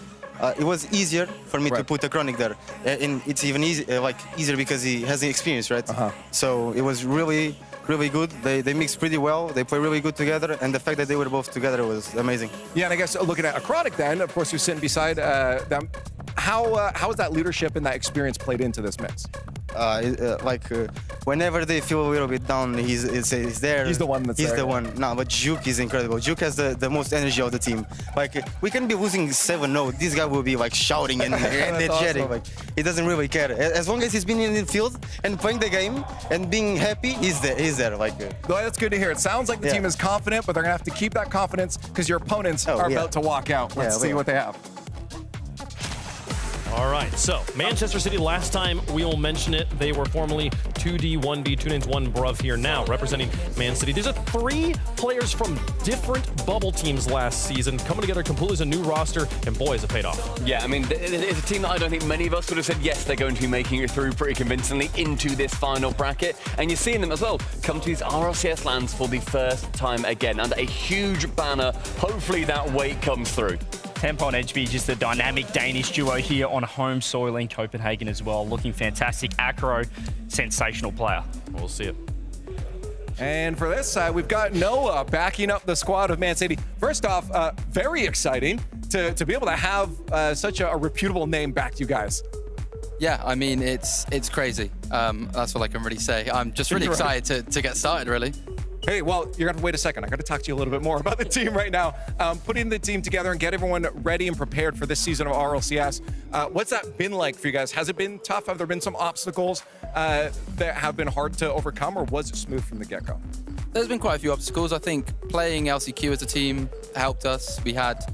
It was easier for me to put a Chronic there, and it's even easier because he has the experience, right? So it was really good. They mixed pretty well. They play really good together, and the fact that they were both together was amazing. Yeah, and I guess looking at a Chronic then, of course, you're sitting beside them. How has that leadership and that experience played into this mix? Whenever they feel a little bit down, he's there. He's the one that's He's there. the one. No, but Juke is incredible. Juke has the most energy of the team. Like we can be losing 7-0. This guy will be like shouting and energetic. Awesome. Like he doesn't really care. As long as he's been in the field and playing the game and being happy, he's there. He's there. Well, that's good to hear. It sounds like the team is confident, but they're gonna have to keep that confidence because your opponents are about to walk out. Let's see what they have. All right, so Manchester City, last time we will mention it, they were formerly 2D, 1B, 2 names, 1 Bruv here now, representing Man City. These are 3 players from different bubble teams last season, coming together completely as a new roster, and boy, has it paid off. Yeah, I mean, it's a team that I don't think many of us would have said, yes, they're going to be making it through pretty convincingly into this final bracket. And you're seeing them as well come to these RLCS lands for the first time again, under a huge banner. Hopefully that weight comes through. Tempo and HB, just a dynamic Danish duo here on home soil in Copenhagen as well. Looking fantastic. Acro, sensational player. We'll see it. And for this side, we've got Noah backing up the squad of Man City. First off, very exciting to be able to have such a reputable name back to you guys. Yeah, I mean, it's crazy. That's all I can really say. I'm just really excited to get started, really. Hey, well, you're going to wait a second. I got to talk to you a little bit more about the team right now. Putting the team together and get everyone ready and prepared for this season of RLCS. What's that been like for you guys? Has it been tough? Have there been some obstacles that have been hard to overcome, or was it smooth from the get-go? There's been quite a few obstacles. I think playing LCQ as a team helped us. We had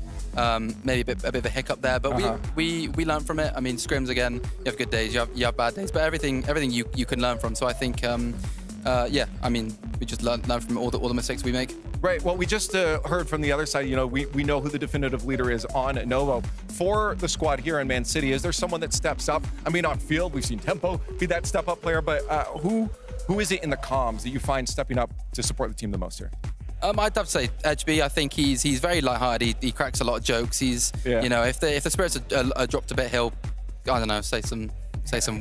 maybe a bit of a hiccup there, but we learned from it. I mean, scrims again, you have good days, you have bad days, but everything you can learn from. So I think, yeah, I mean, we just learn from all the mistakes we make. Right. Well, we just heard from the other side. You know, we know who the definitive leader is on Novo. For the squad here in Man City, is there someone that steps up? I mean, on field, we've seen Tempo be that step-up player, but who is it in the comms that you find stepping up to support the team the most here? I'd have to say HB. I think he's very lighthearted. He cracks a lot of jokes. He's, you know, if the spirits are dropped a bit, he'll, I don't know, say some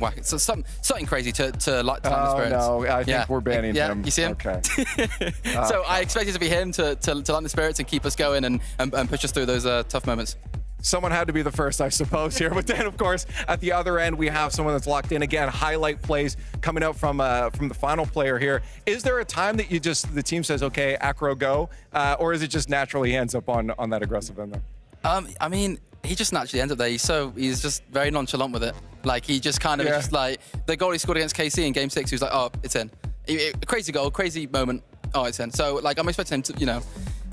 whack, so something crazy to light the spirits. Oh no, I think we're banning him. Yeah, you see him? Okay. So I expect it to be him to light the spirits and keep us going and push us through those tough moments. Someone had to be the first, I suppose, here. But then, of course, at the other end, we have someone that's locked in. Again, highlight plays coming out from the final player here. Is there a time that the team says, okay, Acro, go? Or is it just naturally ends up on that aggressive end there? I mean, he just naturally ends up there. He's just very nonchalant with it. Like, he just kind of just like, the goal he scored against KC in Game 6, he was like, oh, it's in. Crazy goal, crazy moment. Oh, it's in. So, like, I'm expecting him to, you know,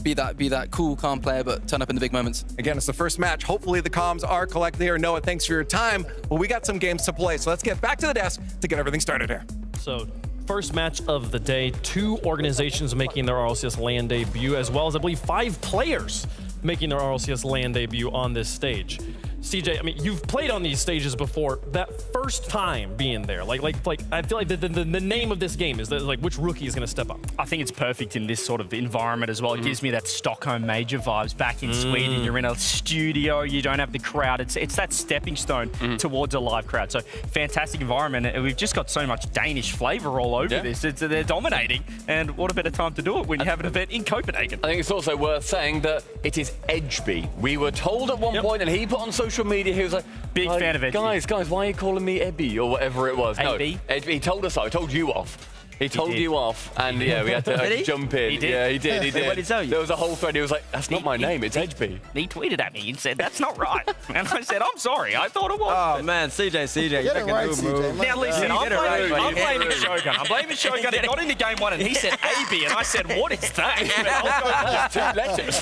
be that cool, calm player, but turn up in the big moments. Again, it's the first match. Hopefully the comms are collected here. Noah, thanks for your time. Well, we got some games to play, so let's get back to the desk to get everything started here. So, first match of the day, 2 organizations making their RLCS LAN debut, as well as, I believe, 5 players making their RLCS LAN debut on this stage. CJ, I mean, you've played on these stages before. That first time being there, like I feel like the name of this game is that, like, which rookie is going to step up? I think it's perfect in this sort of environment as well. It gives me that Stockholm Major vibes. Back in Sweden, you're in a studio, you don't have the crowd. It's that stepping stone towards a live crowd. So fantastic environment. And we've just got so much Danish flavor all over this. They're dominating. And what a better time to do it when you have an event in Copenhagen. I think it's also worth saying that it is Edgeby. We were told at one point, and he put on social media, he was like, big fan of Edgeby. Guys, why are you calling me Ebby or whatever it was? No, Edgeby, he told us so. I told you off. He told you off, and yeah, we had to jump in. He did? Yeah, he did. What did he tell you? There was a whole thread. He was like, "That's not my name. It's Edgeby." He tweeted at me and said, "That's not right." And I said, "I'm sorry. I thought it was." Oh man, CJ, Get it right, CJ. Now listen, I'm blaming Shogun. I'm blaming Shogun. He got into game 1 and he said AB, and I said, "What is that?" 2 letters.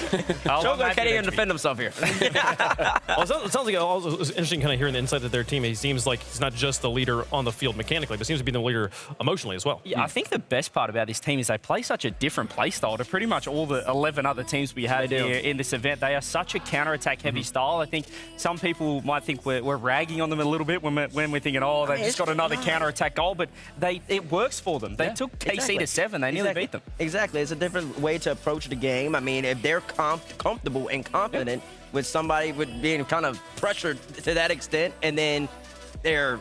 Shogun can't even defend himself here. Well, it sounds like it's interesting kind of hearing the insight of their team. He seems like he's not just the leader on the field mechanically, but seems to be the leader emotionally as well. Yeah, I think the best part about this team is they play such a different play style to pretty much all the 11 other teams we have here in this event. They are such a counter-attack heavy style. I think some people might think we're ragging on them a little bit when we're thinking, oh, they've just got another counter-attack goal, but it works for them. They took KC to 7. They nearly beat them. Exactly. It's a different way to approach the game. I mean, if they're comfortable and confident with somebody being kind of pressured to that extent, and then they're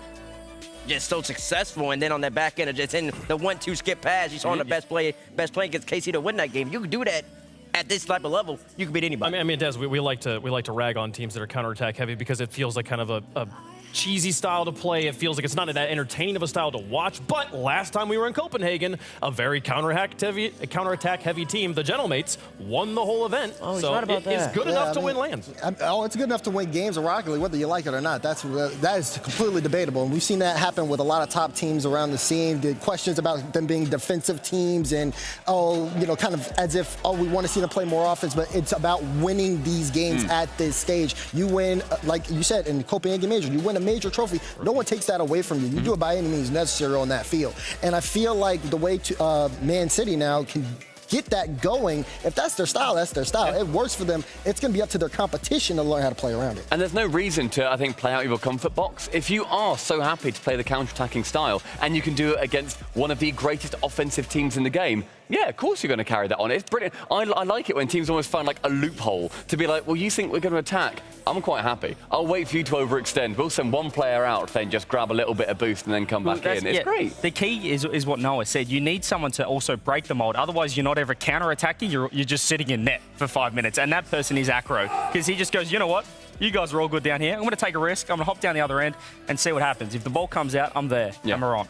just so successful, and then on that back end, just in the 1-2 skip pass, you saw on the best play against KC to win that game. You can do that at this type of level. You can beat anybody. I mean, Des, we like to rag on teams that are counterattack heavy because it feels like kind of a cheesy style to play. It feels like it's not that entertaining of a style to watch. But last time we were in Copenhagen, a very counterattack heavy team, the Gentlemates, won the whole event. Oh, so right about that. It's good enough to win lands. It's good enough to win games of Rocket League, whether you like it or not. That is completely debatable. And we've seen that happen with a lot of top teams around the scene. The questions about them being defensive teams and, kind of as if, we want to see them play more offense. But it's about winning these games at this stage. You win, like you said, in the Copenhagen Major, you win a major trophy. No one takes that away from you. You do it by any means necessary on that field. And I feel like the way Man City now can get that going, if that's their style, that's their style. It works for them. It's going to be up to their competition to learn how to play around it. And there's no reason to, I think, play out of your comfort box. If you are so happy to play the counter-attacking style and you can do it against one of the greatest offensive teams in the game, yeah, of course you're going to carry that on. It's brilliant. I like it when teams almost find like a loophole to be like, well, you think we're going to attack? I'm quite happy. I'll wait for you to overextend. We'll send one player out, then just grab a little bit of boost and then come back in. It's great. The key is what Noah said. You need someone to also break the mold. Otherwise, you're not ever counter-attacking. You're just sitting in net for 5 minutes. And that person is Acro. Because he just goes, you know what? You guys are all good down here. I'm going to take a risk. I'm going to hop down the other end and see what happens. If the ball comes out, I'm there. I'm on.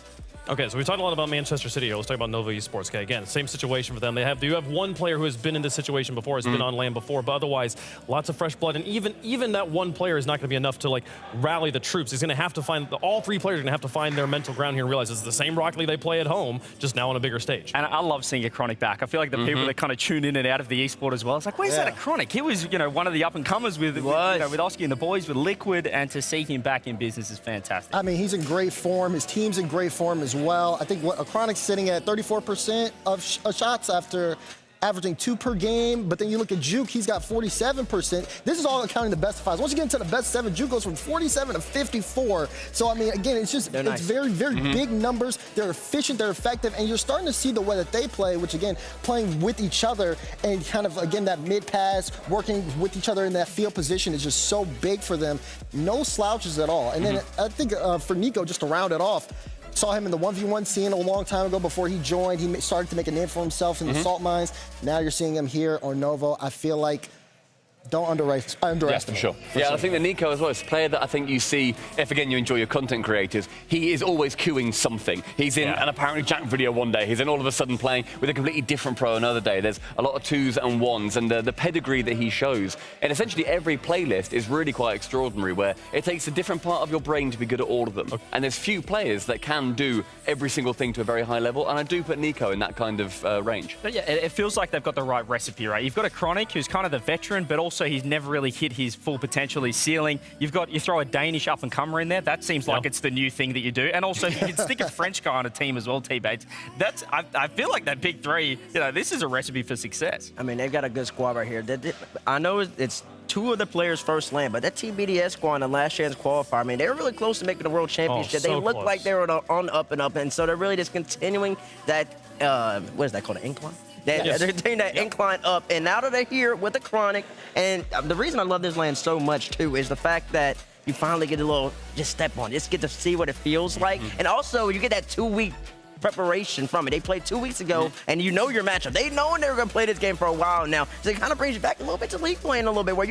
Okay, so we talked a lot about Manchester City. Let's talk about Nova Esports. Okay, again, same situation for them. You have one player who has been in this situation before, has been on land before, but otherwise, lots of fresh blood. And even that one player is not going to be enough to rally the troops. He's going to have to find all 3 players are going to have to find their mental ground here and realize it's the same Rocket League they play at home, just now on a bigger stage. And I love seeing a Chronic back. I feel like the people that kind of tune in and out of the esport as well. It's like, where's that a Chronic? He was, one of the up and comers with Oski and the boys, with Liquid, and to see him back in business is fantastic. I mean, he's in great form. His team's in great form as well. I think Chronic's sitting at 34% of shots after averaging 2 per game, but then you look at Juke, he's got 47%. This is all counting the best of 5s. Once you get into the best 7, Juke goes from 47 to 54. So, I mean, again, it's very, very big numbers. They're efficient, they're effective, and you're starting to see the way that they play, which, again, playing with each other and kind of, again, that mid-pass, working with each other in that field position is just so big for them. No slouches at all. And then I think for Nico, just to round it off, saw him in the 1v1 scene a long time ago before he joined. He started to make a name for himself in the salt mines. Now you're seeing him here on Novo. I feel like don't underestimate. Yeah, for sure. I think that Nico as well is a player that I think you see, if again you enjoy your content creators, he is always queuing something. He's in an apparently Jack video one day, he's in all of a sudden playing with a completely different pro another day. There's a lot of 2s and 1s, and the pedigree that he shows. And essentially every playlist is really quite extraordinary, where it takes a different part of your brain to be good at all of them. Okay. And there's few players that can do every single thing to a very high level, and I do put Nico in that kind of range. But yeah, it feels like they've got the right recipe, right? You've got a Chronic who's kind of the veteran, but also he's never really hit his full potential, his ceiling. You throw a Danish up-and-comer in there, that seems like it's the new thing that you do. And also, you can stick a French guy on a team as well, T-Bates. I feel like that big 3, this is a recipe for success. I mean, they've got a good squad right here. I know it's 2 of the players first land, but that TBDS squad in the last chance qualifier, I mean, they were really close to making the World Championship. They looked like they were on up and up, and so they're really just continuing that, what is that called, an incline? They're taking that incline up, and now that they're here with the Chronic, and the reason I love this land so much, too, is the fact that you finally get a little, just step on it, just get to see what it feels like, and also you get that 2-week preparation from it. They played 2 weeks ago, and you know your matchup. They know they were going to play this game for a while now, so it kind of brings you back a little bit to league playing a little bit, where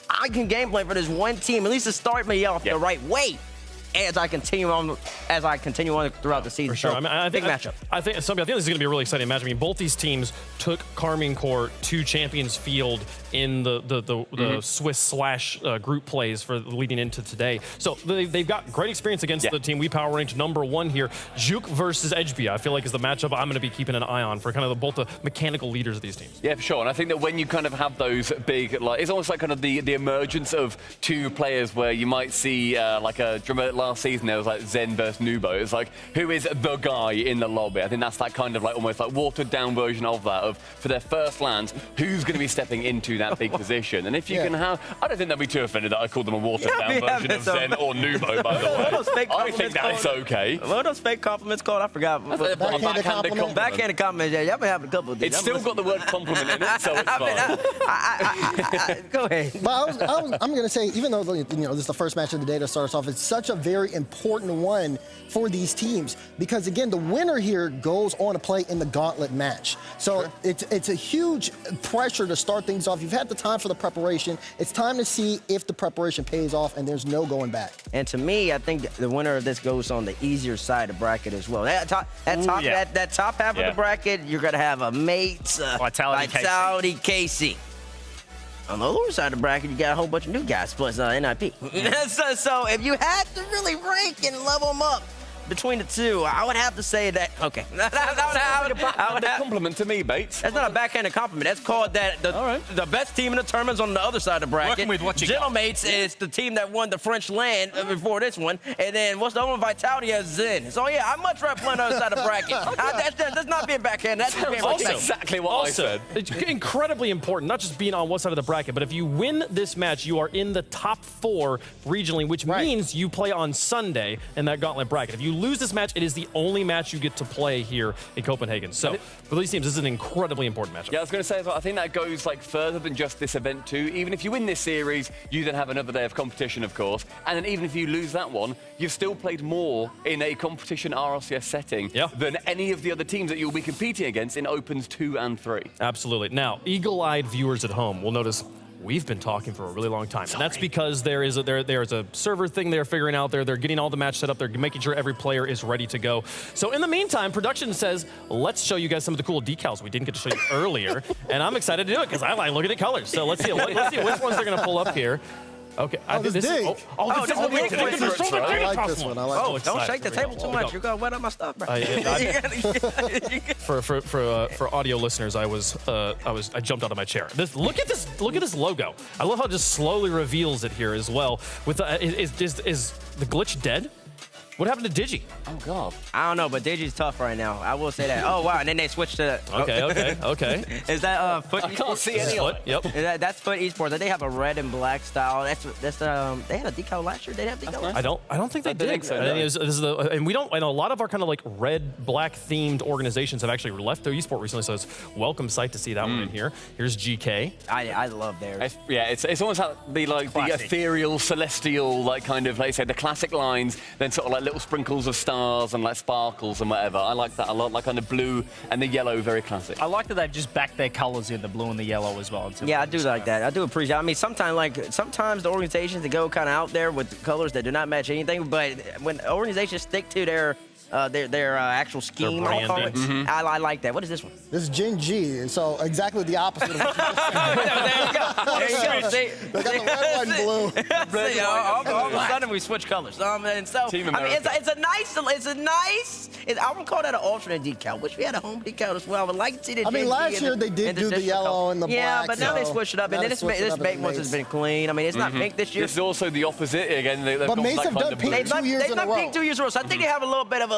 I can game plan for this one team, at least to start me off the right way. As I continue on throughout the season. For sure. So, I think, big matchup. I think this is going to be a really exciting match. I mean, both these teams took Carmine Corps to Champions Field in the Swiss / group plays for leading into today. So they've got great experience against the team we power ranked #1 here. Juke versus Edgebia, I feel like is the matchup I'm going to be keeping an eye on for kind of both the mechanical leaders of these teams. Yeah, for sure. And I think that when you kind of have those big, it's almost like kind of the emergence of 2 players where you might see like a last season there was like Zen versus Nubo. It's like, who is the guy in the lobby? I think that's that kind of like almost like watered down version of that, of for their first lands, who's going to be stepping into that big position. And if you can have, I don't think they'll be too offended that I called them a watered down version of Zen or Nubo, by the way. I think that's okay. What are those fake compliments called? I forgot. Backhanded compliment. Backhanded compliments. Yeah, y'all been having a couple of these. It's still got the word compliment in it, so it's fine. Go ahead. But I'm going to say, even though this is the first match of the day to start us off, it's such a very important one for these teams because, again, the winner here goes on to play in the gauntlet match. So it's a huge pressure to start things off. You've had the time for the preparation. It's time to see if the preparation pays off and there's no going back. And to me, I think the winner of this goes on the easier side of bracket as well. That top half of the bracket, you're going to have a Mates, Vitality, KC. On the lower side of the bracket, you got a whole bunch of new guys plus NIP. So if you had to really rank and level them up between the two, I would have to say that, okay. I would have compliment to me, Bates. That's not a backhanded compliment. That's called that the best team in the tournament's on the other side of the bracket. Working with what you got. Gentlemates is the team that won the French land before this one. And then what's the other one? Vitality has Zen. So yeah, I'd much rather play on the other side of the bracket. That's not being backhanded. That's being exactly what I said. It's incredibly important, not just being on one side of the bracket, but if you win this match, you are in the top 4 regionally, which means you play on Sunday in that gauntlet bracket. If you lose this match, it is the only match you get to play here in Copenhagen. So for these teams, this is an incredibly important matchup. Yeah, I was going to say as well, I think that goes like further than just this event too. Even if you win this series, you then have another day of competition, of course. And then even if you lose that one, you've still played more in a competition RLCS setting than any of the other teams that you'll be competing against in Opens 2 and 3. Absolutely. Now, eagle-eyed viewers at home will notice we've been talking for a really long time. And that's because there's a server thing they're figuring out there. They're getting all the match set up. They're making sure every player is ready to go. So in the meantime, production says, let's show you guys some of the cool decals we didn't get to show you earlier. And I'm excited to do it because I like looking at colors. So let's see which ones they're going to pull up here. Okay. This is I like this one. Don't shake the table too much. You're gonna wet up my stuff, bro. For audio listeners, I jumped out of my chair. Look at this logo. I love how it just slowly reveals it here as well. With is the glitch dead? What happened to Digi? Oh, God. I don't know, but Digi's tough right now. I will say that. Oh, wow. And then they switched to... Okay. Is that Foot? I can't see any of it. Yep. That's Foot Esports. They have a red and black style. They had a decal last year. They have decal last year? I don't think they did. Think so, no. And we don't. And a lot of our kind of like red, black themed organizations have actually left their esport recently. So it's a welcome sight to see that one in here. Here's GK. I love theirs. It's almost like the ethereal, celestial, like kind of, like I said, the classic lines, then sort of like little sprinkles of stars and like sparkles and whatever. I like that a lot, like kind of blue and the yellow, very classic. I like that they've just backed their colors in, the blue and the yellow as well. Yeah, I do like that. I do appreciate it. I mean, sometimes the organizations that go kind of out there with colors that do not match anything, but when organizations stick to their actual scheme, I'll call it. I like that. What is this one? This is Gen G, and so exactly the opposite of what you just There you go. said. They got the red, white, and blue. All of a sudden we switch colors. And so, Team I mean, America. it's a nice. I would call that an alternate decal. Wish we had a home decal as well. I would like to see the. I mean, last year they did do the yellow and the black. Yeah, but now they switched it up, and then this Mate ones has been clean. I mean, it's not pink this year. This is also the opposite again. But Mace have done pink 2 years in a row. They've done pink 2 years in a row, so I think they have a little bit of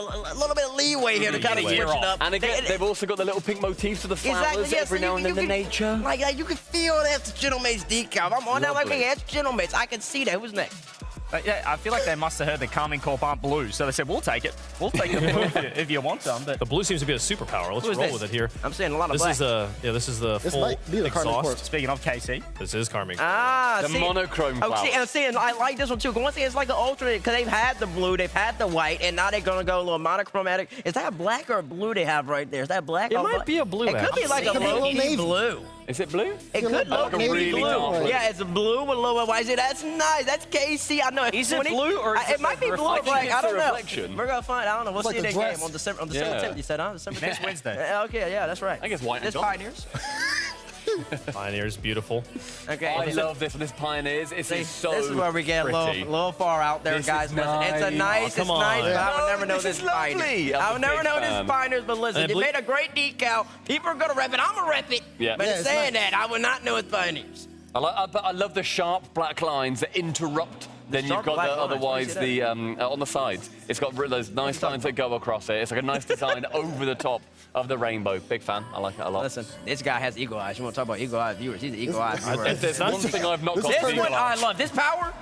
leeway here to kind of switch it up. And again, they've also got the little pink motifs for the flowers every now and then, the nature. Like you can feel that's Gentlemates decal. I'm on that like, hey, that's Gentlemates. I can see that. Who's next? Yeah, I feel like they must have heard the Carmine Corp aren't blue, so they said, we'll take it. We'll take the blue if you want some. But the blue seems to be a superpower. Let's roll with it here. I'm seeing a lot of black. This is the full might be the exhaust. Speaking of KC. This is Carmine. The monochrome flowers. I like this one too. One thing, it's like the alternate, because they've had the blue, they've had the white, and now they're going to go a little monochromatic. Is that a black or a blue they have right there? Is that black? It might be a blue. It could be like a low-key blue. Is it blue? It could look really blue. dark blue. Yeah, it's a blue with a little bit white. That's nice. That's KC. I know. Is it blue or is it might be blue or black? I don't know. Reflection. We're gonna find. I don't know. We'll see that game on December 10th. You said, huh? December 10th. Next Wednesday. Okay, yeah, that's right. I guess white and This Pioneers. Pioneers, beautiful. Okay. I love this one. This Pioneers. This is where we get a little far out there, guys. Listen, it's a nice. It's nice, but I would never know this Pioneers. I would never know this Pioneers, but listen, you made a great decal. People are gonna rep it. I'm gonna rep it. Yeah. But saying that, I would not know it's Pioneers. I love the sharp black lines that interrupt then you've sharp got black the, lines. otherwise Where you the on the sides. It's got those nice lines that go across it. It's like a nice design over the top of the rainbow. Big fan. I like it a lot. Listen, this guy has eagle eyes. You want to talk about eagle eye viewers? He's an eagle eye viewer. If there's one thing I've not got. This is what I love. This power.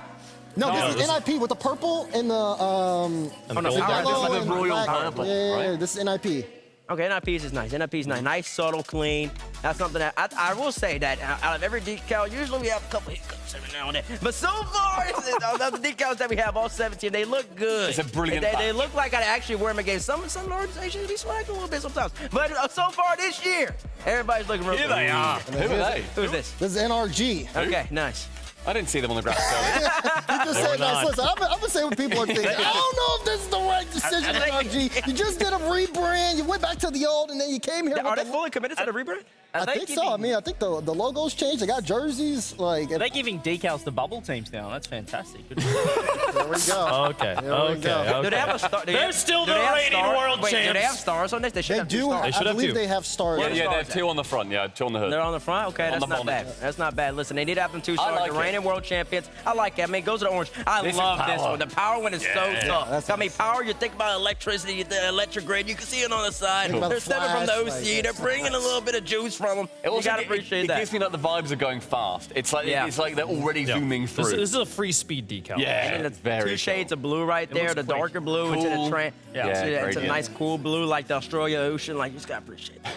No, this is NIP with the purple and the no, the power. yellow This is and the royal black. purple, Yeah, right? this is NIP. Okay, NIP's is nice. NIP's nice. Nice, subtle, clean. That's something that I will say that out of every decal, usually we have a couple hiccups every now and then. But so far, the decals that we have, all 17, they look good. It's a brilliant They look like I actually wear them against some organizations. Be swagging a little bit sometimes. But so far this year, everybody's looking real Here good. they are. Who are they? Who's this? This is NRG. Okay, nice. I didn't see them on the ground. You just said nice. Listen, I'm gonna say what people are thinking. I don't know if this is the right decision, NRG. You just did a rebrand. You went back to the old, and then you came here. Are they fully committed to the rebrand? I think so. I mean, I think the logo's changed. They got jerseys. Like They're giving decals to bubble teams now. That's fantastic. There we go. Okay. Do they have a star? They're still the reigning world champs. Do they have champs. stars on this? They should have two stars. I believe they have stars. Yeah, they have two on the front. Yeah, two on the hood. They're on the front? Okay, On that's the not bonnet. bad. That's not bad. Listen, they need to have them two I stars. like The it. reigning world champions. I like it. I mean, it goes to the orange. I This is love this power. one. The power one is so Yeah. tough. I mean, power, you think about electricity, the electric grid. You can see it on the side. Think about They're the stepping from the flash, OC. like, They're bringing a little bit of juice from them. It You also got to appreciate it that. gives me like the vibes are going fast. It's like it's like they're already zooming through. This is a free speed decal. Yeah, And it's the very two shades of blue right there, looks the quick. darker blue into the Cool. trend. Yeah, it's a gradient. nice cool blue like the Australia Ocean. Like, you just got to appreciate that.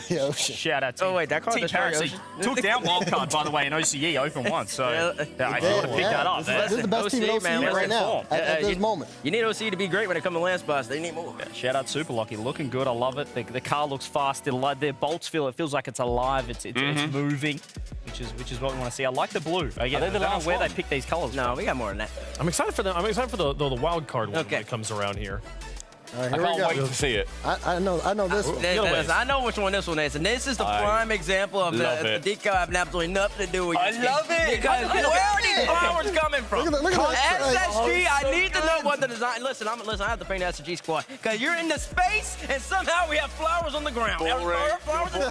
Yeah, ocean. Shout out to Oh, wait, that card Team Australia Paris Ocean. took down wildcard, by the way, in OCE Open 1. So I thought to pick that up. This is the best team in OC, OC man, right now form. at this moment. You need OC to be great when it comes to land spots. They need more. Shout out Super Lucky, looking good. I love it. The car looks fast. Their bolts it feels like it's alive. It's moving, which is what we want to see. I like the blue. Again, I don't know where they pick these colors. No, we got more than that. I'm excited for them. I'm excited for the wild card one when it comes around here. All right, I here we can't go. wait to see it. I know this one. I know which one this one is, and this is the prime example of the decal having absolutely nothing to do with I love it. Because where are these flowers coming from? Look at that. SSG, Oh, I need to know what the design. Listen, I have to paint the SSG squad because you're in the space, and somehow we have flowers on the ground. Boring. Flowers in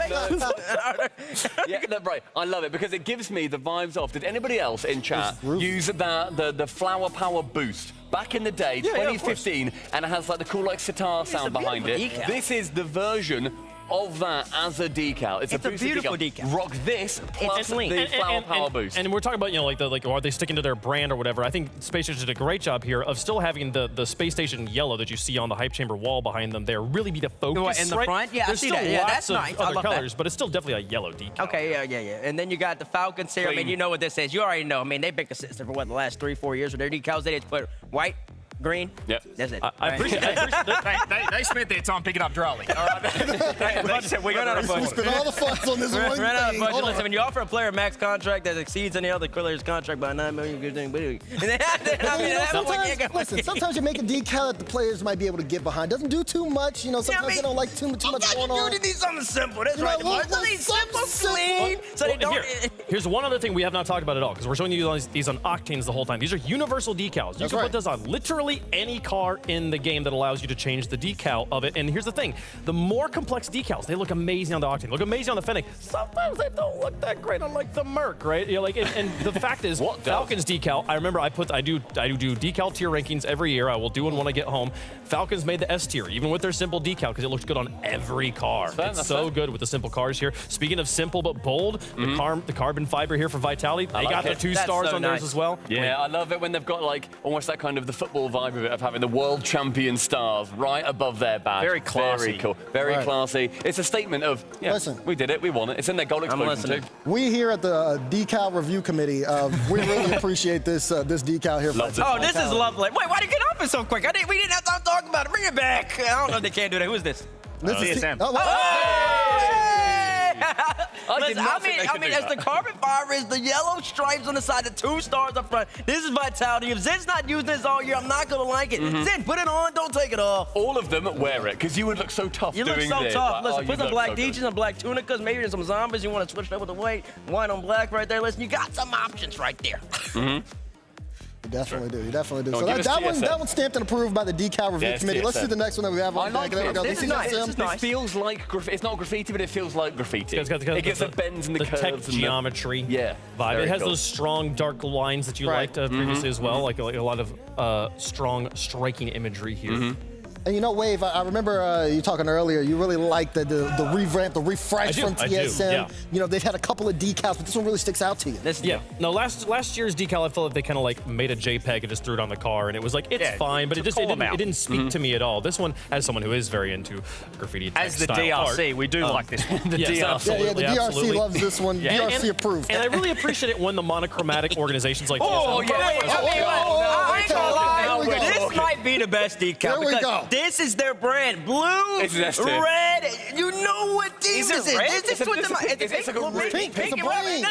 space. Yeah, no, right. I love it because it gives me the vibes of. Did anybody else in chat use the flower power boost back in the day, 2015, and it has like the cool like sitar sound behind it? decal. This is the version of that as a decal. It's a boosted beautiful decal. Rock this plus clean. the flower power boost. And we're talking about, are they sticking to their brand or whatever? I think Space Station did a great job here of still having the Space Station yellow that you see on the hype chamber wall behind them there really be the focus. What, in the right? front? Yeah, I There's see still that. Yeah, lots that's of nice. I other love that. colors, but it's still definitely a yellow decal. Okay, yeah. And then you got the Falcons here. I mean, you know what this is. You already know. I mean, they've been consistent for, the last 3-4 years with their decals. They just put white, green. Yep. That's it. I appreciate that. They spent their time picking up Drolly. All right. They said we got Run out of We budget. spent all the funds on this one Ran out of thing. budget. Hold on. Listen, when you offer a player a max contract that exceeds any other player's contract by $9 million, good thing. Sometimes you make a decal that the players might be able to get behind. Doesn't do too much. Sometimes they don't like too much going on. You need something simple. That's You know, right. well, They need simple, clean, so they don't. Here's one other thing we have not talked about at all, because we're showing you these on octanes the whole time. These are universal decals. You can put this on literally any car in the game that allows you to change the decal of it. And here's the thing. The more complex decals, they look amazing on the octane, look amazing on the Fennec. Sometimes they don't look that great on like the Merc, right? And the fact is, Falcons decal, I remember I do decal tier rankings every year. I will do one when I get home. Falcons made the S tier, even with their simple decal, because it looks good on every car. It's so good with the simple cars here. Speaking of simple but bold, the carbon fiber here for Vitality, they got the 2 stars on theirs as well. Yeah, I love it when they've got like almost that kind of the football vibe of it, of having the world champion stars right above their badge. Very classy. Very cool. Very classy. It's a statement of, Listen. we did it, we won it. It's in their goal explosion listening. too. We here at the decal review committee, we really appreciate this decal here. Loved it. Oh, this is lovely. Wait, why did you get off it so quick? We didn't have time to talk about it. Bring it back. I don't know if they can't do that. Who is this? This is CSM. Listen, I mean, as the carbon fiber is the yellow stripes on the side, the 2 stars up front. This is Vitality. If Zin's not using this all year, I'm not gonna like it. Zin, put it on. Don't take it off. All of them wear it, because you would look so tough You look doing so this. tough. Like, Listen, you put some look black so good. Deeches and black tunicas. Maybe there's some zombies you want to switch it up with the white on black right there. Listen, you got some options right there. definitely do. You definitely do. Oh, So give us that TSM. one's stamped and approved by the decal review Yes, committee. Let's TSM. do the next one that we have I on like deck. There we go. this. This is It feels like it's not graffiti, but it feels like graffiti. It's got It gets the bends and the curves tech and geometry yeah, vibe. very It has cool. those strong dark lines that you liked previously as well, like a lot of strong striking imagery here. And you know, Wave, I remember you talking earlier, you really liked the revamp, the refresh from I do, TSM. yeah. You know, they've had a couple of decals, but this one really sticks out to you. No, last year's decal, I felt like they kind of like made a JPEG and just threw it on the car, and it was like, it's fine, but it didn't speak to me at all. This one, as someone who is very into graffiti As the style DRC, art, we do like this one. The yes, absolutely, the DRC absolutely. loves this one. DRC approved. And I really appreciate it when the monochromatic organizations like Oh, TSM. I ain't gonna lie. Here we go. This might be the best decal Here we because go. this is their brand. Blue, This is their stick. red. You know what team Is this it is. red? This is what the It's like a rich pink. It's a and red. brain.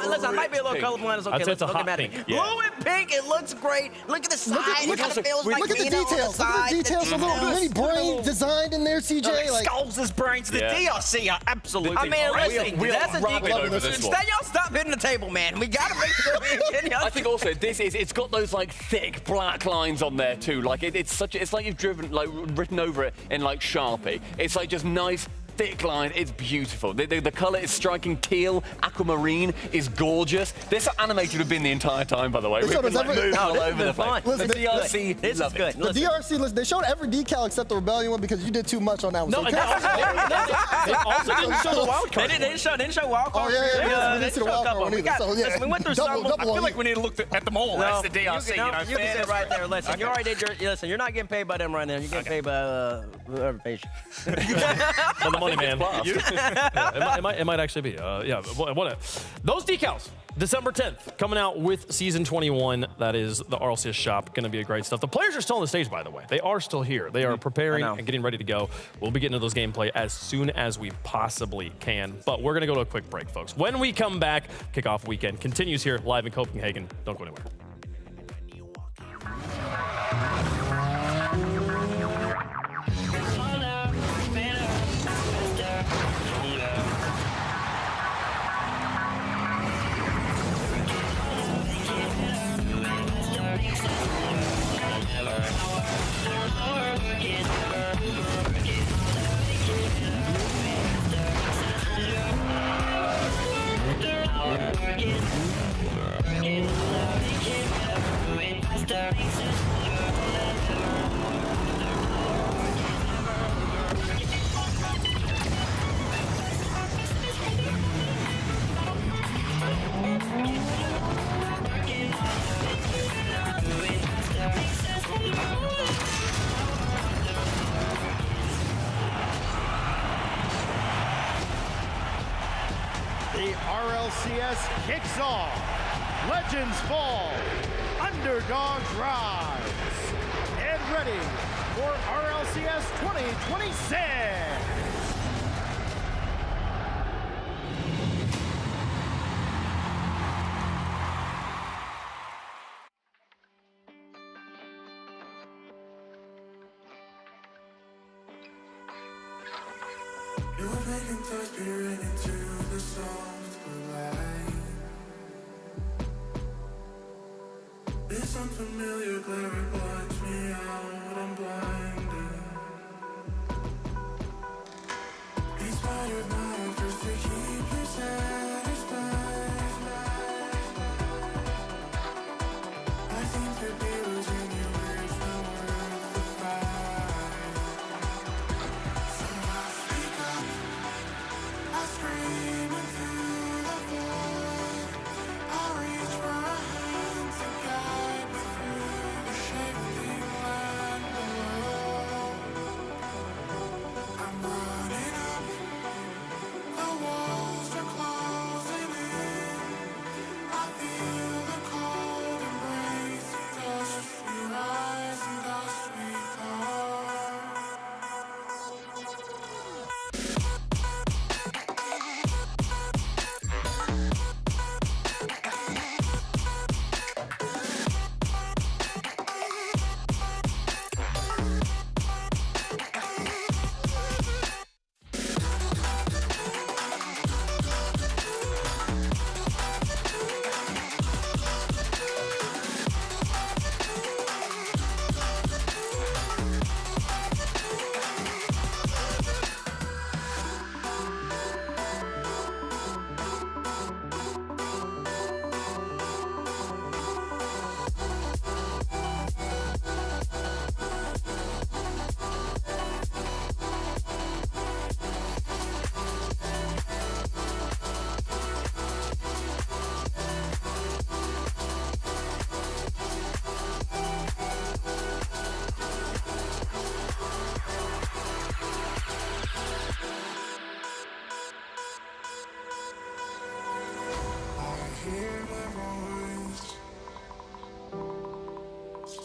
Listen, I might be a little pink. colorblind. It's I'd okay. say it's a Look hot at it. pink, Blue and pink. It looks great. Look at the side. It kind of feels like Look at the Nina on details. Look at side. the details. A little mini brain designed in there, CJ. Like, skulls his brains. The Yeah. DRC are absolutely. I mean, We listen, are that's a rapping decal. over this one. Y'all stop hitting the table, man. We gotta make sure we I think also it's got those like thick black lines on there too. Like it's like you've written over it in like Sharpie. It's like just nice thick lines. It's beautiful. The color is striking. Teal, aquamarine is gorgeous. This animated have been the entire time, by the way. They We've showed been us like every- moving No, all this has over the been place. fun. The Listen, DRC, This is love good. it. the DRC, listen, they showed every decal except the Rebellion one because you did too much on that one. No, So and they also didn't show the wild They card. didn't show wild Oh, card. yeah, we they didn't see the showed a wild couple. card one We either. got- So, yeah. listen, we went through Double some. on you. we need to look at them all. No, That's the DRC. You can say it right there. Listen, you already did your. Listen, you're not getting paid by them right now. You're getting paid by whoever pays you. For the money, man. It might actually be. Yeah, what those decals. December 10th, coming out with Season 21. That is the RLCS shop. Going to be a great stuff. The players are still on the stage, by the way. They are still here. They are preparing and getting ready to go. We'll be getting to those gameplay as soon as we possibly can. But we're going to go to a quick break, folks. When we come back, kickoff weekend continues here live in Copenhagen. Don't go anywhere. The RLCS kicks off. Legends fall. Underdogs rise. Get ready for RLCS 2026. This unfamiliar glare blinds me out, I'm blinded. Inspired my efforts to keep you satisfied. I seem to be losing you, it's not worth the fight. So I speak up, I scream into the void. I reach for a hand to guide me through the shifting land below. I'm running up,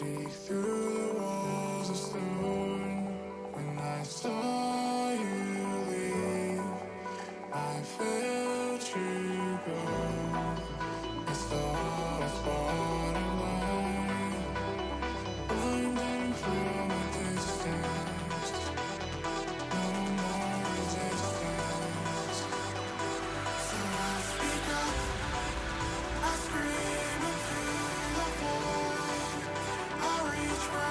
speak through the walls of stone. When I saw you leave, I felt you go. It's the hardest part of life, blinding from a distance. No more resistance. So I speak up, I scream into the void. I reach for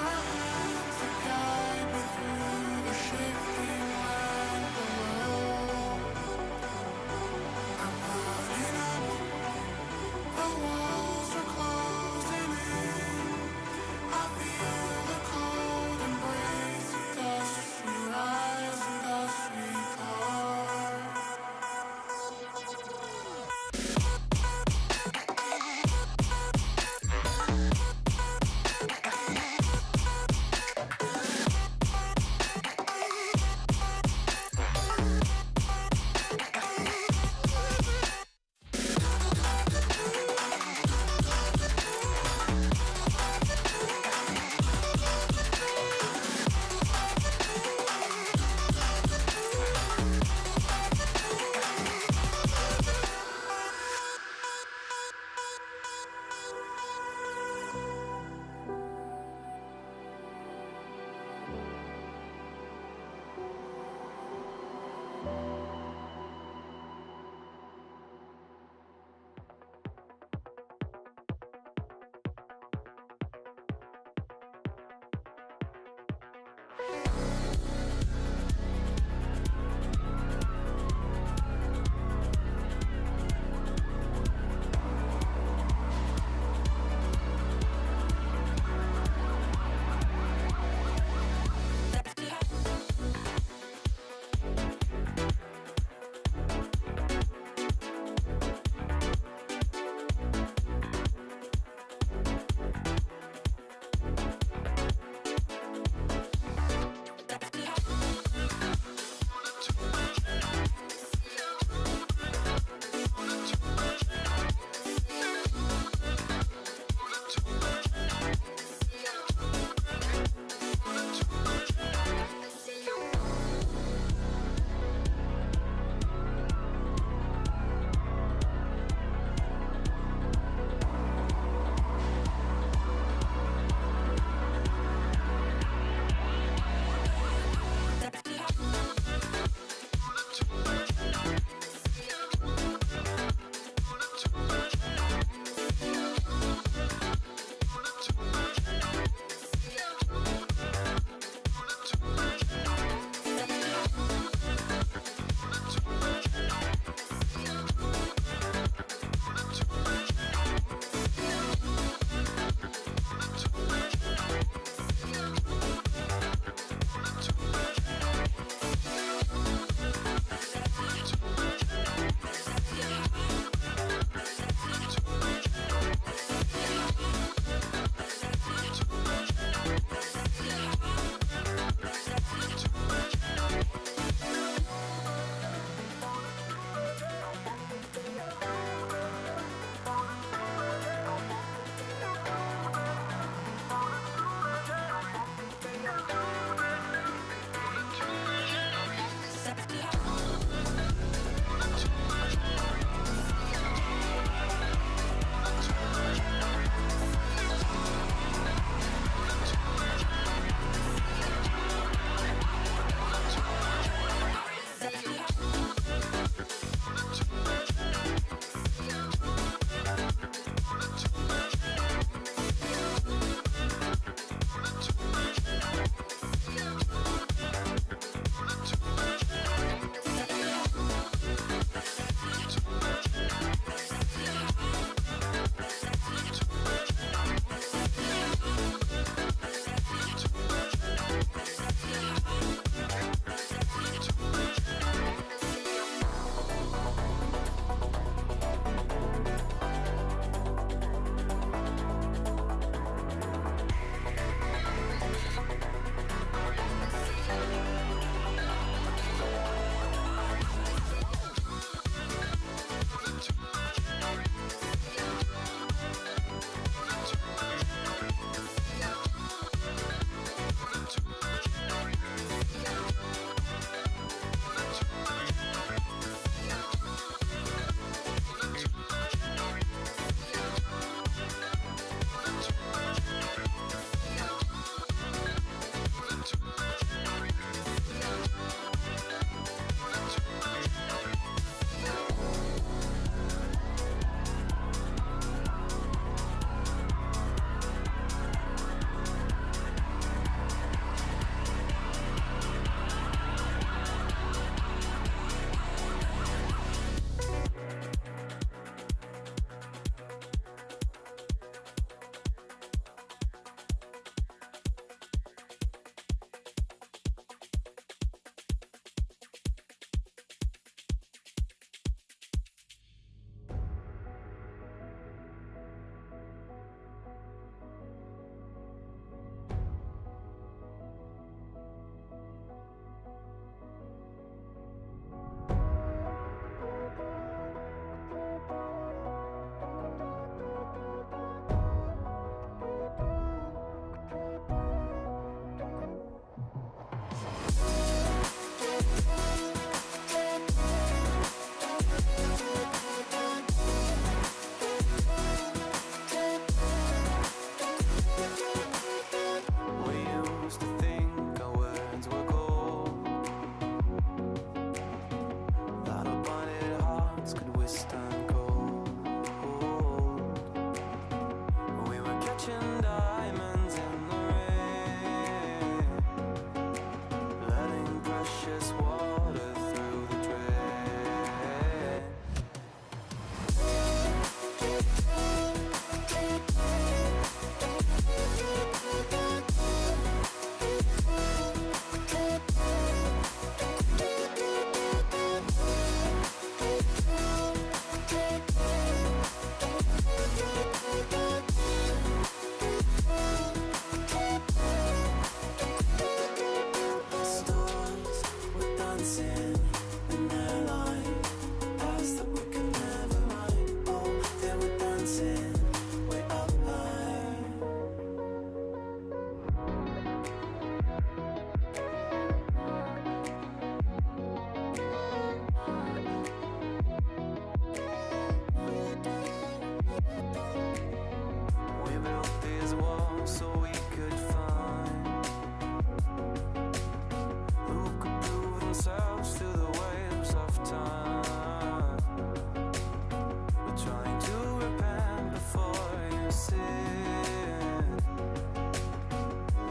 sin.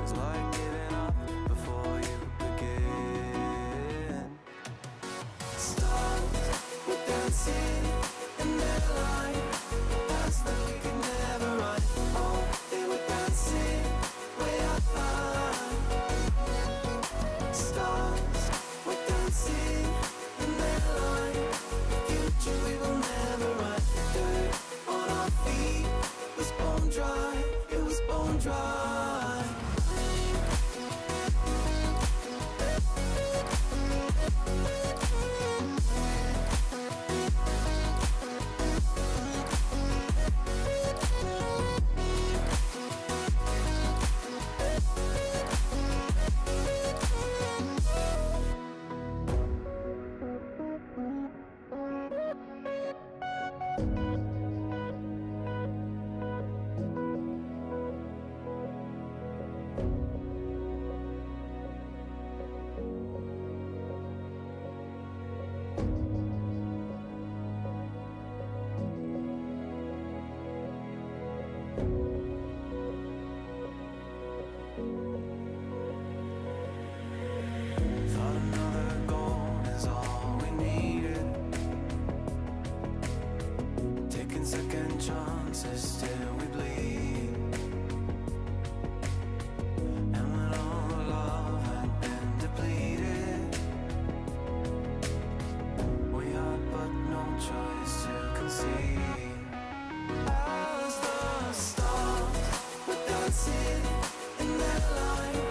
It's like giving up before you begin. Stars were dancing in their line, past that we could never run. Oh, they were dancing way up high. Stars were dancing in their line, future we will never run. Dirt on our feet was bone dry, it was bone dry. Thought another goal is all we needed. Taking second chances, still we bleed. And when all love had been depleted, we had but no choice to concede. As the stars were dancing in their line,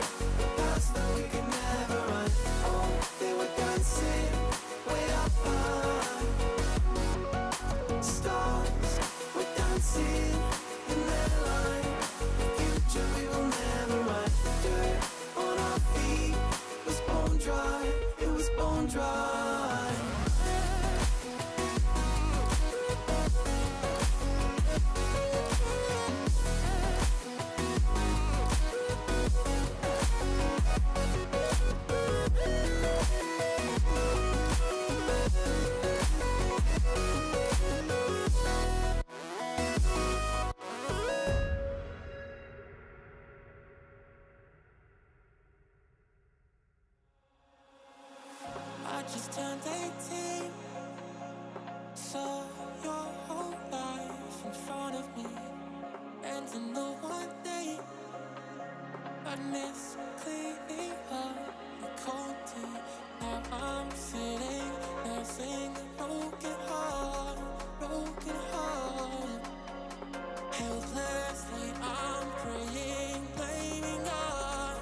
past that we could never run. Oh, they were dancing way up high. Stars were dancing in their line, future we will never run. Dirt on our feet was bone dry, it was bone dry. I just turned 18, saw your whole life in front of me, and to know one day I'd miss cleaning up the cold tea. Now I'm sitting there singing broken heart, helplessly I'm praying, blaming God.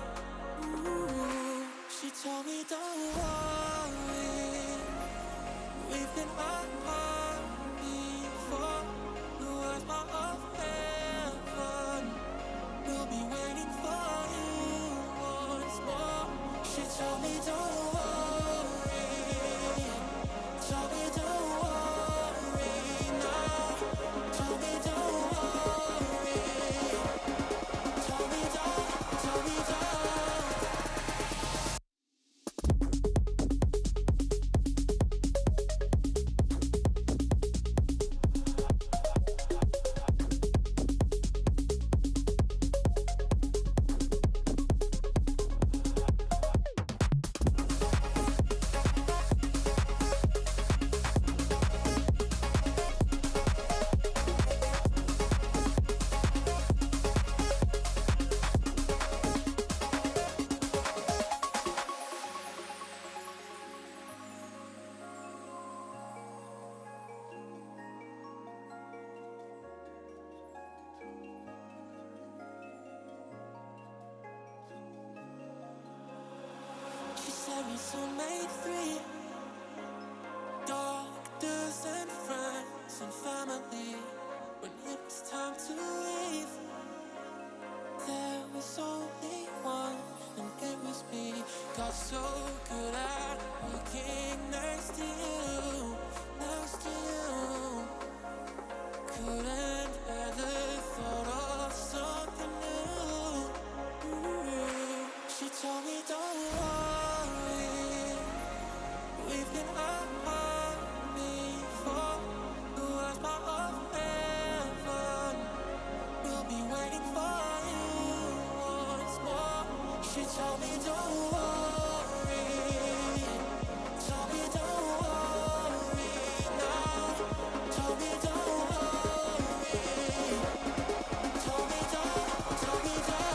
Ooh, she told me don't worry, we've been apart before. The world's part of heaven, we'll be waiting for you once more. She told me don't worry, told me don't worry now, told me don't worry, told me don't, told me don't. She said we soon made three, doctors and friends and family. When it was time to leave, there was only one, and it was me. Got so good at looking next to you, next to you. Couldn't bear the thought of something new. Ooh, she told me don't worry, we've been apart before. The world's part of heaven, She told me don't worry, told me don't worry now, told me don't worry, told me don't, told me don't.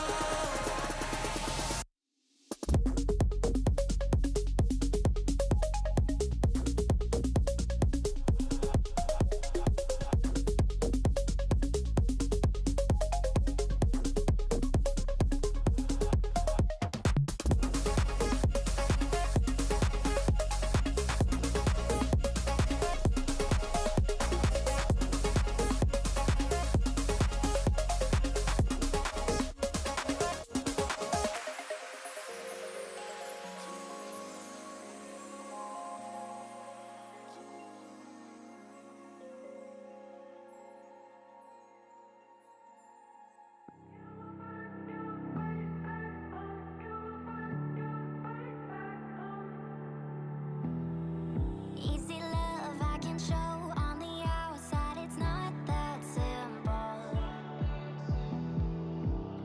Easy love I can show on the outside, it's not that simple.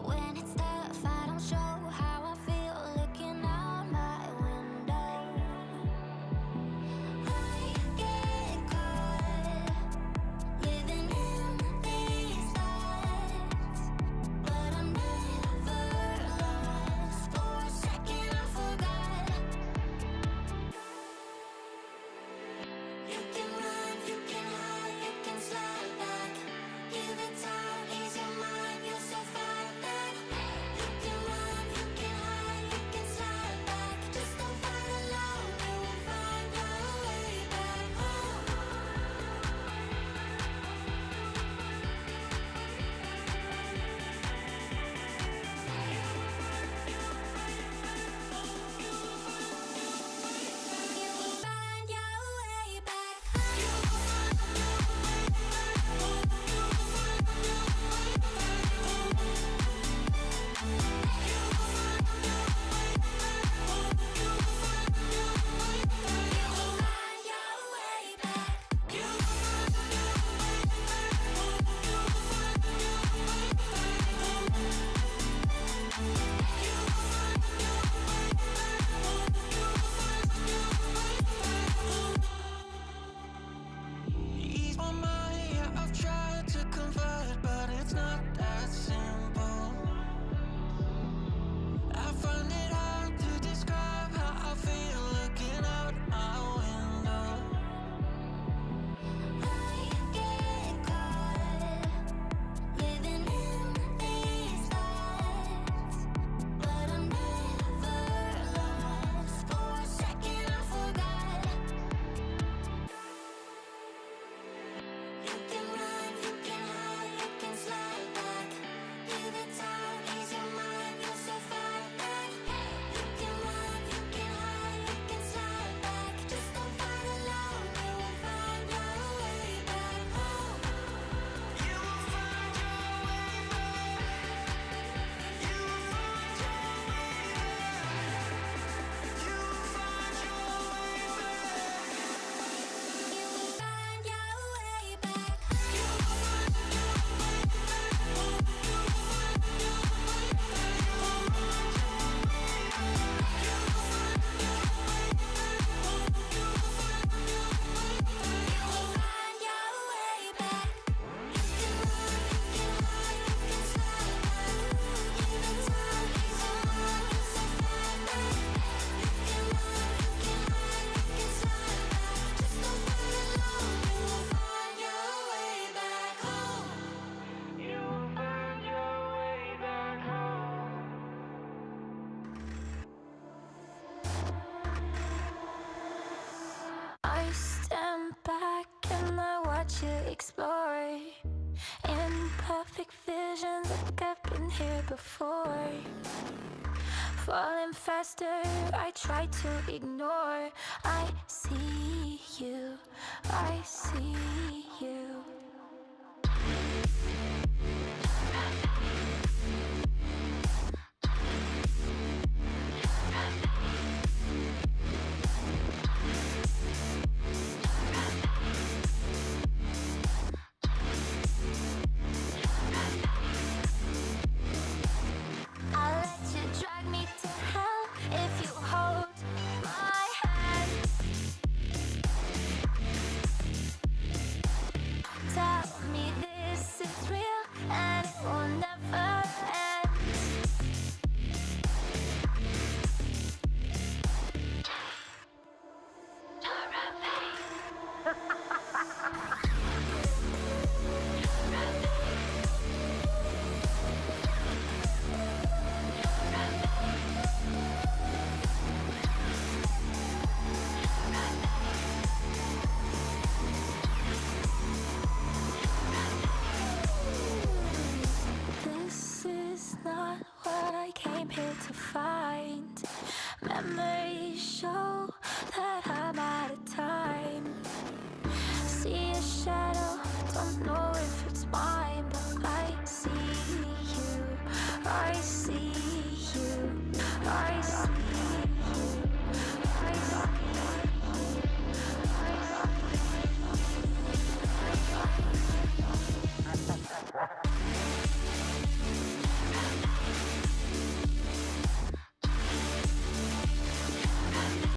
When it's tough, I don't show how I feel looking out my window. I get caught living in these thoughts, but I'm never lost. For a second I forgot. You can run, you can hide, you can slide back. Give it time, ease your mind, you're so far back. You can run, you can hide, you can slide back. Just don't fight alone, you will find your way back home. You will find your way back Ease my mind, yeah, I've tried to convert, but it's not that simple. I find it hard to describe how I feel looking out my window. I get caught living in these thoughts, but I'm never lost. For a second I forgot. You can run, you can hide, you can slide back. Give it time, ease your mind, you're so far back. You can run, you can hide, you can slide back. Just don't fight alone, you will find your way back home. You will find your way back. You will find your way back. You will find your way back. You will find your way back. I stand back and I watch you explore imperfect visions like I've been here before. Falling faster, I try to ignore. I see you, I see you. I let you drag me down. I